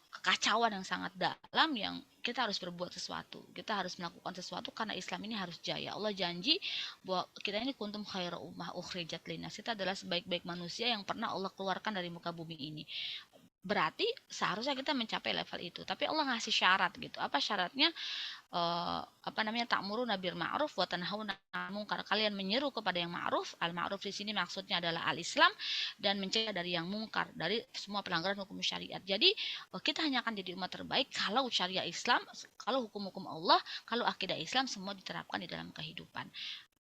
kekacauan yang sangat dalam, yang kita harus berbuat sesuatu, kita harus melakukan sesuatu karena Islam ini harus jaya. Allah janji bahwa kita ini kuntum khaira ummah ukhrijat linnas, kita adalah sebaik-baik manusia yang pernah Allah keluarkan dari muka bumi ini. Berarti seharusnya kita mencapai level itu, tapi Allah ngasih syarat gitu. Apa syaratnya? Apa namanya, ta'muruna bil ma'ruf wa tanhauna 'anil munkar, kalian menyeru kepada yang ma'ruf. Al ma'ruf di sini maksudnya adalah al Islam, dan mencegah dari yang mungkar, dari semua pelanggaran hukum syariat. Jadi kita hanya akan jadi umat terbaik kalau syariat Islam, kalau hukum-hukum Allah, kalau akidah Islam semua diterapkan di dalam kehidupan,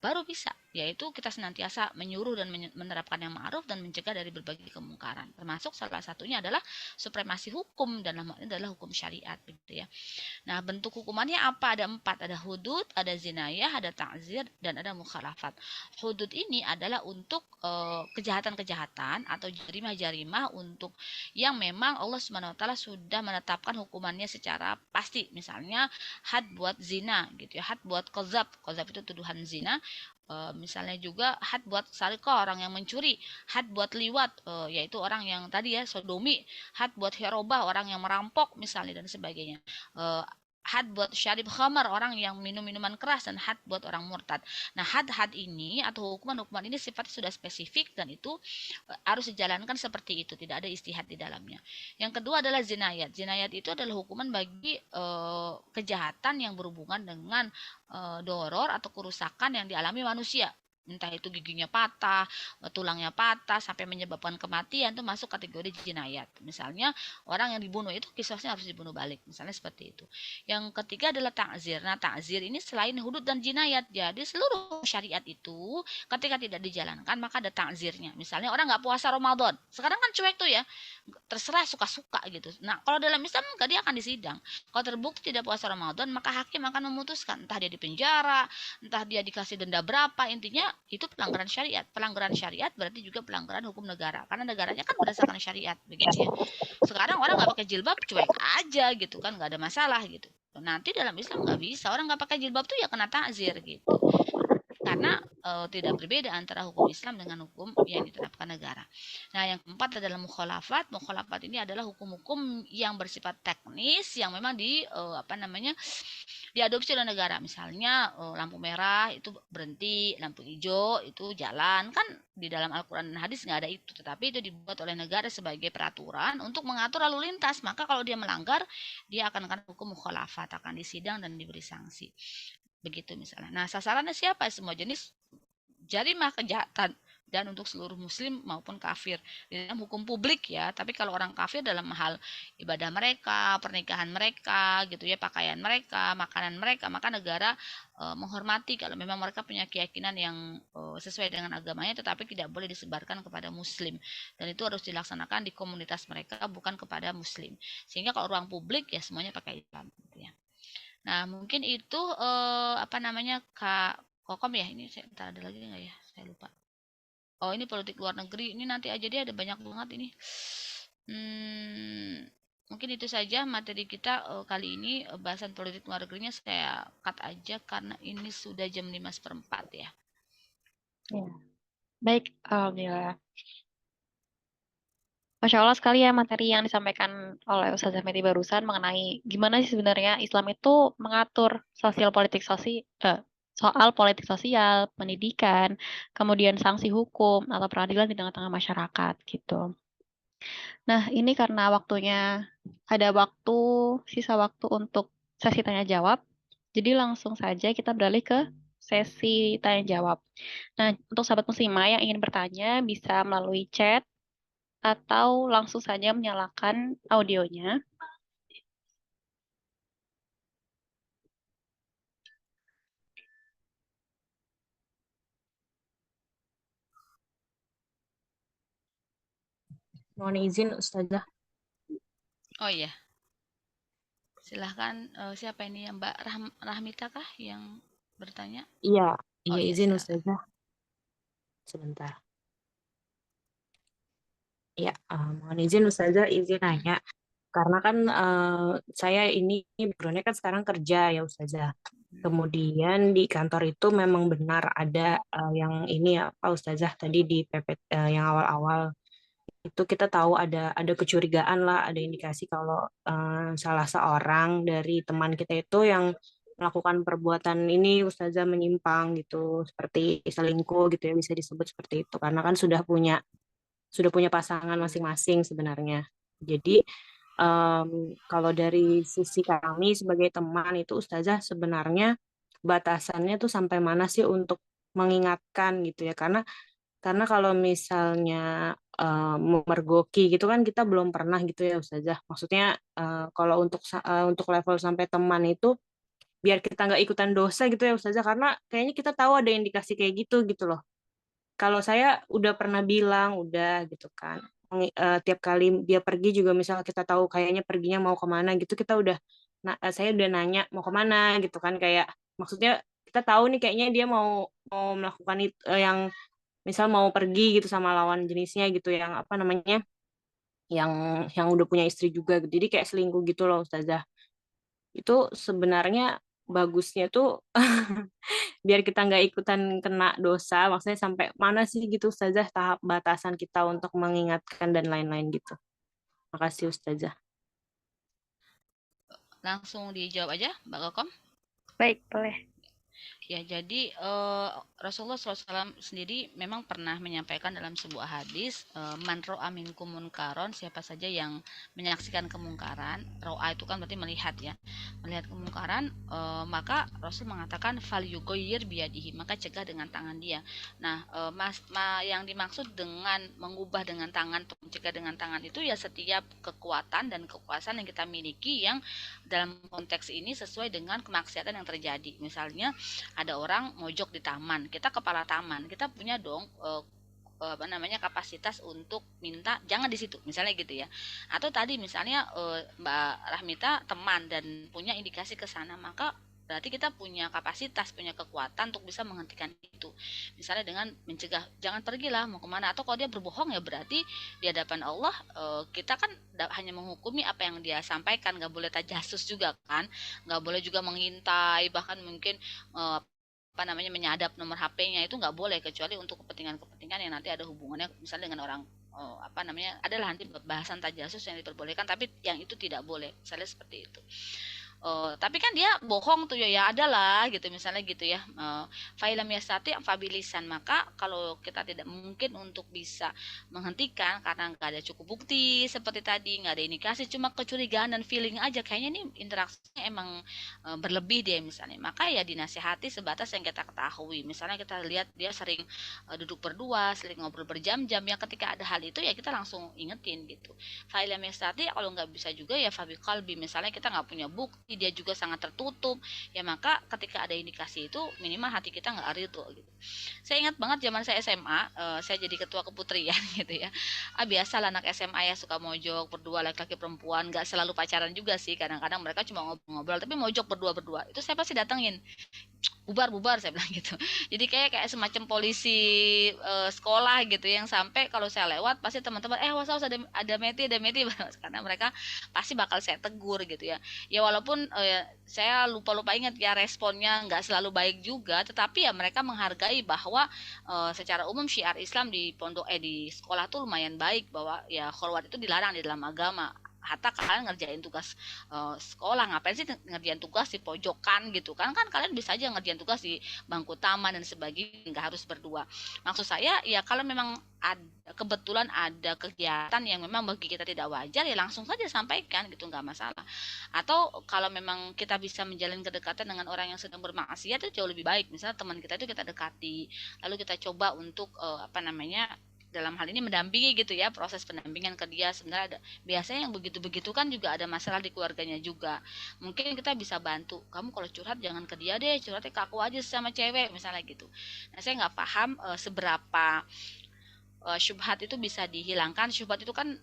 baru bisa, yaitu kita senantiasa menyuruh dan menerapkan yang ma'ruf dan mencegah dari berbagai kemungkaran, termasuk salah satunya adalah supremasi hukum, dan namanya adalah hukum syariat begitu ya. Nah, bentuk hukumannya apa? Ada 4, ada hudud, ada zinayah, ada ta'zir, dan ada mukhalafat. Hudud ini adalah untuk kejahatan-kejahatan atau jarimah-jarimah untuk yang memang Allah Subhanahu wa taala sudah menetapkan hukumannya secara pasti. Misalnya had buat zina gitu ya, had buat qazab. Qazab itu tuduhan zina. Misalnya juga had buat sarikah, orang yang mencuri, had buat liwat, yaitu orang yang tadi ya sodomi, had buat hirobah, orang yang merampok misalnya, dan sebagainya. had buat syarib khamar, orang yang minum minuman keras, dan had buat orang murtad. Nah, had ini atau hukuman-hukuman ini sifatnya sudah spesifik, dan itu harus dijalankan seperti itu, tidak ada istihad di dalamnya. Yang kedua adalah jinayat. Jinayat itu adalah hukuman bagi kejahatan yang berhubungan dengan doror atau kerusakan yang dialami manusia, entah itu giginya patah, tulangnya patah sampai menyebabkan kematian, itu masuk kategori jinayat. Misalnya orang yang dibunuh itu kisahnya harus dibunuh balik, misalnya seperti itu. Yang ketiga adalah ta'zir. Nah, ta'zir ini selain hudud dan jinayat, jadi seluruh syariat itu ketika tidak dijalankan maka ada ta'zirnya. Misalnya orang nggak puasa Ramadan, sekarang kan cuek tuh ya, terserah suka-suka gitu. Nah, kalau dalam Islam enggak, dia akan disidang. Kalau terbukti tidak puasa Ramadan, maka hakim akan memutuskan entah dia dipenjara, entah dia dikasih denda berapa, intinya itu pelanggaran syariat. Pelanggaran syariat berarti juga pelanggaran hukum negara, karena negaranya kan berdasarkan syariat, begitu ya. Sekarang orang nggak pakai jilbab cuek aja gitu kan, nggak ada masalah gitu. Nanti dalam Islam nggak bisa, orang nggak pakai jilbab tuh ya kena takzir gitu, karena tidak berbeda antara hukum Islam dengan hukum yang diterapkan negara. Nah, yang keempat adalah mukhalafat. Mukhalafat ini adalah hukum-hukum yang bersifat teknis yang memang diadopsi oleh negara. Misalnya lampu merah itu berhenti, lampu hijau itu jalan. Kan di dalam Al-Quran dan hadis nggak ada itu, tetapi itu dibuat oleh negara sebagai peraturan untuk mengatur lalu lintas. Maka kalau dia melanggar, dia akan kena hukum mukhalafat, akan disidang dan diberi sanksi. Begitu misalnya. Nah, sasarannya siapa? Semua jenis jarimah kejahatan, dan untuk seluruh muslim maupun kafir di dalam hukum publik ya. Tapi kalau orang kafir dalam hal ibadah mereka, pernikahan mereka gitu ya, pakaian mereka, makanan mereka, maka negara menghormati kalau memang mereka punya keyakinan yang sesuai dengan agamanya, tetapi tidak boleh disebarkan kepada muslim, dan itu harus dilaksanakan di komunitas mereka, bukan kepada muslim. Sehingga kalau ruang publik ya semuanya pakai Islam gitu ya. Nah, mungkin itu apa namanya, Kak Kokom ya. Ini saya entar ada lagi nggak ya? Saya lupa. Oh, ini politik luar negeri. Ini nanti aja dia, ada banyak banget ini. Hmm, mungkin itu saja materi kita kali ini. Bahasan politik luar negerinya saya cut aja karena ini sudah jam 5:04 ya. Ya. Baik, alhamdulillah. Masya Allah sekali ya materi yang disampaikan oleh Ustazah Meti barusan mengenai gimana sih sebenarnya Islam itu mengatur soal politik sosial, pendidikan, kemudian sanksi hukum atau peradilan di tengah-tengah masyarakat gitu. Nah, ini karena ada sisa waktu untuk sesi tanya jawab. Jadi langsung saja kita beralih ke sesi tanya jawab. Nah, untuk sahabat muslimah yang ingin bertanya bisa melalui chat atau langsung saja menyalakan audionya. Mohon izin Ustazah. Oh iya, silahkan. Siapa ini, yang Mbak Rahmita kah yang bertanya? Iya, Oh iya iya, izin silakan. Ustazah. Sebentar. Ya, mohon izin Ustazah, izin Hmm. nanya. Karena kan saya ini background-nya kan sekarang kerja ya Ustazah. Kemudian di kantor itu memang benar ada yang ini ya Pak Ustazah tadi di PP yang awal-awal itu kita tahu ada kecurigaan lah, ada indikasi kalau salah seorang dari teman kita itu yang melakukan perbuatan ini Ustazah menyimpang gitu, seperti selingkuh gitu ya bisa disebut seperti itu karena kan sudah punya pasangan masing-masing sebenarnya. Jadi kalau dari sisi kami sebagai teman itu Ustazah sebenarnya batasannya tuh sampai mana sih untuk mengingatkan gitu ya karena kalau misalnya memergoki gitu kan kita belum pernah gitu ya Ustazah. Maksudnya kalau untuk level sampai teman itu biar kita nggak ikutan dosa gitu ya Ustazah karena kayaknya kita tahu ada indikasi kayak gitu loh. Kalau saya udah pernah bilang udah gitu kan. Tiap kali dia pergi juga misal kita tahu kayaknya perginya mau kemana gitu kita udah saya udah nanya mau kemana gitu kan kayak maksudnya kita tahu nih kayaknya dia mau mau melakukan itu yang misal mau pergi gitu sama lawan jenisnya gitu yang apa namanya yang yang udah punya istri juga gitu. Jadi kayak selingkuh gitu loh Ustazah. Itu sebenarnya bagusnya tuh biar kita nggak ikutan kena dosa, maksudnya sampai mana sih gitu Ustazah tahap batasan kita untuk mengingatkan dan lain-lain gitu. Makasih Ustazah. Langsung dijawab aja, Mbak Kokom. Baik, boleh. Ya, jadi Rasulullah SAW sendiri memang pernah menyampaikan dalam sebuah hadis, man ro'a minkum munkaron, siapa saja yang menyaksikan kemungkaran, ro'a itu kan berarti melihat ya, melihat kemungkaran, maka Rasul mengatakan fal yugoyir biyadihi, maka cegah dengan tangan dia. Nah, yang dimaksud dengan mengubah dengan tangan, mencegah dengan tangan itu ya setiap kekuatan dan kekuasaan yang kita miliki yang dalam konteks ini sesuai dengan kemaksiatan yang terjadi. Misalnya ada orang mojok di taman, kita kepala taman, kita punya dong kapasitas untuk minta jangan di situ misalnya gitu ya. Atau tadi misalnya Mbak Rahmita teman dan punya indikasi ke sana, maka berarti kita punya kapasitas, punya kekuatan untuk bisa menghentikan itu. Misalnya dengan mencegah jangan pergilah, mau kemana, atau kalau dia berbohong ya berarti di hadapan Allah kita kan hanya menghukumi apa yang dia sampaikan, nggak boleh tajasus juga kan, nggak boleh juga mengintai, bahkan mungkin menyadap nomor HP-nya itu nggak boleh, kecuali untuk kepentingan-kepentingan yang nanti ada hubungannya misalnya dengan orang adalah nanti bahasan tajasus yang diperbolehkan, tapi yang itu tidak boleh misalnya seperti itu. Tapi kan dia bohong tuh ya adalah gitu misalnya gitu ya. Fa'ilam yastati fabilisan, maka kalau kita tidak mungkin untuk bisa menghentikan karena nggak ada cukup bukti seperti tadi, nggak ada indikasi, cuma kecurigaan dan feeling aja kayaknya nih interaksinya emang berlebih deh misalnya, maka ya dinasihati sebatas yang kita ketahui. Misalnya kita lihat dia sering duduk berdua, sering ngobrol berjam-jam, ya ketika ada hal itu ya kita langsung ingetin gitu. Fa'ilam yastati, kalau nggak bisa juga ya fabi qalbi, misalnya kita nggak punya bukti, dia juga sangat tertutup, ya maka ketika ada indikasi itu minimal hati kita nggak ridho gitu. Saya ingat banget zaman saya SMA, saya jadi ketua keputrian gitu ya. Biasalah anak SMA ya suka mojok berdua, laki-laki perempuan, nggak selalu pacaran juga sih, kadang-kadang mereka cuma ngobrol-ngobrol tapi mojok berdua-berdua, itu saya pasti datengin, bubar-bubar saya bilang gitu. Jadi kayak semacam polisi sekolah gitu, yang sampai kalau saya lewat pasti teman-teman awas ada Meti karena mereka pasti bakal saya tegur gitu ya. Ya walaupun saya lupa ingat ya responnya nggak selalu baik juga, tetapi ya mereka menghargai bahwa secara umum syiar Islam di pondok di sekolah tuh lumayan baik, bahwa ya kholwat itu dilarang di dalam agama. Hatta kalian ngerjain tugas sekolah, ngapain sih ngerjain tugas di pojokan gitu kan kalian bisa aja ngerjain tugas di bangku taman dan sebagainya, nggak harus berdua. Maksud saya ya kalau memang kebetulan ada kegiatan yang memang bagi kita tidak wajar, ya langsung saja sampaikan gitu, nggak masalah. Atau kalau memang kita bisa menjalin kedekatan dengan orang yang sedang bermaksiat itu jauh lebih baik, misalnya teman kita itu kita dekati, lalu kita coba untuk dalam hal ini mendampingi gitu ya, proses pendampingan ke dia. Sebenarnya biasanya yang begitu-begitu kan juga ada masalah di keluarganya juga, mungkin kita bisa bantu, kamu kalau curhat jangan ke dia deh, curhatnya ke aku aja sama cewek misalnya gitu. Nah saya nggak paham seberapa syubhat itu bisa dihilangkan. Syubhat itu kan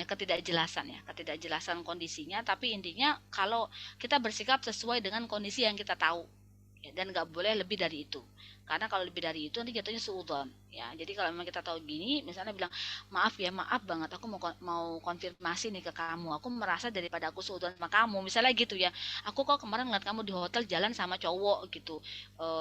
ketidakjelasan kondisinya, tapi intinya kalau kita bersikap sesuai dengan kondisi yang kita tahu ya, dan nggak boleh lebih dari itu, karena kalau lebih dari itu nanti jatuhnya suudzon ya. Jadi kalau memang kita tahu gini, misalnya bilang maaf banget, aku mau konfirmasi nih ke kamu, aku merasa daripada aku suudzon sama kamu misalnya gitu ya, aku kok kemarin ngeliat kamu di hotel jalan sama cowok gitu,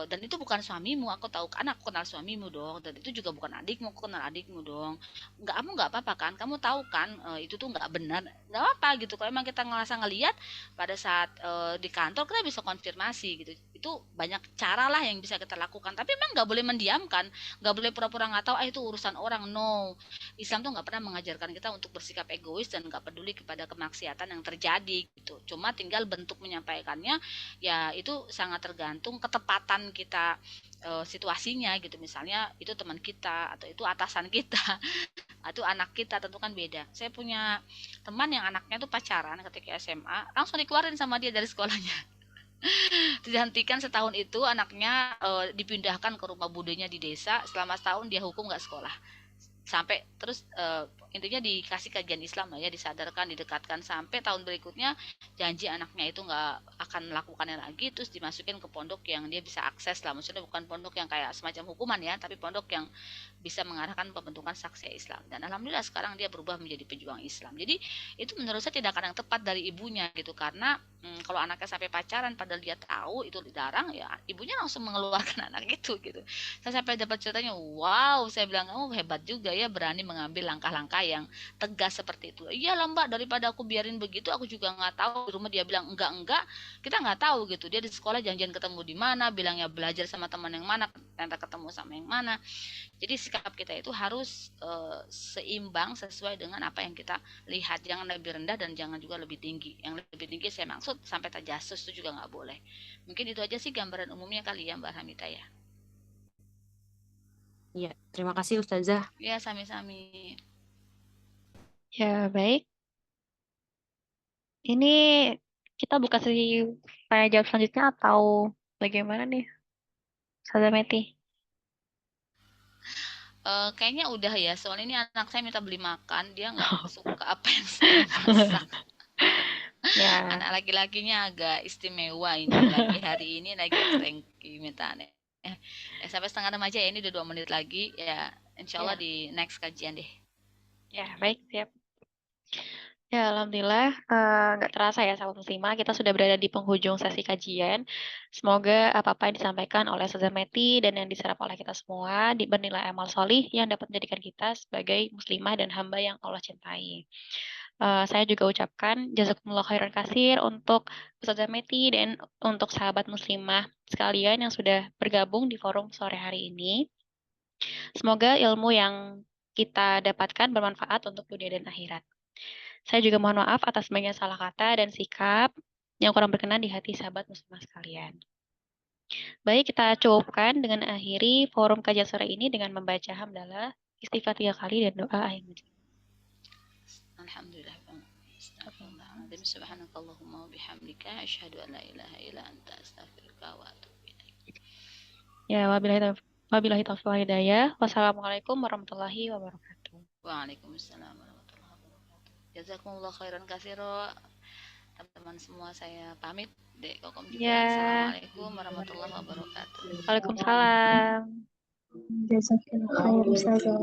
dan itu bukan suamimu, aku tahu kan, aku kenal suamimu dong, dan itu juga bukan adikmu, aku kenal adikmu dong, nggak apa-apa kan, kamu tahu kan itu tuh nggak benar, nggak apa gitu. Kalau emang kita ngerasa ngelihat pada saat di kantor, kita bisa konfirmasi gitu. Itu banyak cara lah yang bisa kita lakukan, tapi memang nggak boleh mendiamkan, nggak boleh pura-pura nggak tahu itu urusan orang. No, Islam tuh nggak pernah mengajarkan kita untuk bersikap egois dan nggak peduli kepada kemaksiatan yang terjadi gitu. Cuma tinggal bentuk menyampaikannya ya itu sangat tergantung ketepatan kita situasinya gitu. Misalnya itu teman kita atau itu atasan kita atau anak kita, tentu kan beda. Saya punya teman yang anaknya tuh pacaran ketika SMA, langsung dikeluarin sama dia dari sekolahnya. Dihentikan setahun, itu anaknya dipindahkan ke rumah budenya di desa, selama setahun dia hukum nggak sekolah, sampai terus intinya dikasih kajian Islam lah ya, disadarkan, didekatkan, sampai tahun berikutnya janji anaknya itu nggak akan melakukannya lagi, terus dimasukin ke pondok yang dia bisa akses lah, maksudnya bukan pondok yang kayak semacam hukuman ya, tapi pondok yang bisa mengarahkan pembentukan saksi Islam. Dan alhamdulillah sekarang dia berubah menjadi pejuang Islam. Jadi itu menurut saya tindakan yang tepat dari ibunya gitu, karena kalau anaknya sampai pacaran padahal dia tahu itu dilarang, ya ibunya langsung mengeluarkan anak itu gitu. Saya sampai dapat ceritanya, wow, saya bilang kamu hebat juga ya berani mengambil langkah-langkah yang tegas seperti itu. Iyalah Mbak, daripada aku biarin begitu, aku juga nggak tahu. Di rumah dia bilang enggak, kita nggak tahu gitu. Dia di sekolah janjian ketemu di mana, bilangnya belajar sama teman yang mana, ternyata ketemu sama yang mana. Jadi sikap kita itu harus seimbang sesuai dengan apa yang kita lihat. Jangan lebih rendah dan jangan juga lebih tinggi. Yang lebih tinggi saya maksud sampai tajasus itu juga nggak boleh. Mungkin itu aja sih gambaran umumnya kali ya Mbak Hamita ya. Iya, terima kasih Ustazah. Ya, sami-sami. Ya, baik. Ini kita buka sesi tanya jawab selanjutnya atau bagaimana nih, Ustazah Meti? Kayaknya udah ya, soalnya ini anak saya minta beli makan, dia nggak suka apa yang saya masak. Ya, Anak laki-lakinya agak istimewa ini, lagi hari ini lagi cranky minta aneh. Sampai setengah 6 aja ya, ini udah 2 menit lagi ya. Insya Allah ya, di next kajian deh. ya, baik, siap. Ya, alhamdulillah, nggak terasa ya, sahabat muslimah, kita sudah berada di penghujung sesi kajian. Semoga apa-apa yang disampaikan oleh Ustazah Meti dan yang diserap oleh kita semua bernilai amal solih yang dapat menjadikan kita sebagai muslimah dan hamba yang Allah cintai. Saya juga ucapkan jazakumullah khairan katsir untuk Ustazah Meti dan untuk sahabat muslimah sekalian yang sudah bergabung di forum sore hari ini. Semoga ilmu yang kita dapatkan bermanfaat untuk dunia dan akhirat. Saya juga mohon maaf atas banyak salah kata dan sikap yang kurang berkenan di hati sahabat muslimah sekalian. Baik, kita cukupkan dengan akhiri forum kajian sore ini dengan membaca hamdalah, istighfar 3 kali dan doa akhir majlis. Alhamdulillah. Astagfirullahaladzim. Subhanakallahumma wa bihamdika asyhadu an la ilaha illa anta astaghfiruka wa atubu ilaik. Ya, wabillahi taufiq wal hidayah. Wassalamualaikum warahmatullahi wabarakatuh. Waalaikumsalam warahmatullahi wabarakatuh. Jazakumullah khairan katsiro. Teman-teman semua saya pamit. Dek Kokom juga. Ya, Assalamualaikum warahmatullahi wabarakatuh. waalaikumsalam. Jazakallah khair Ustazah.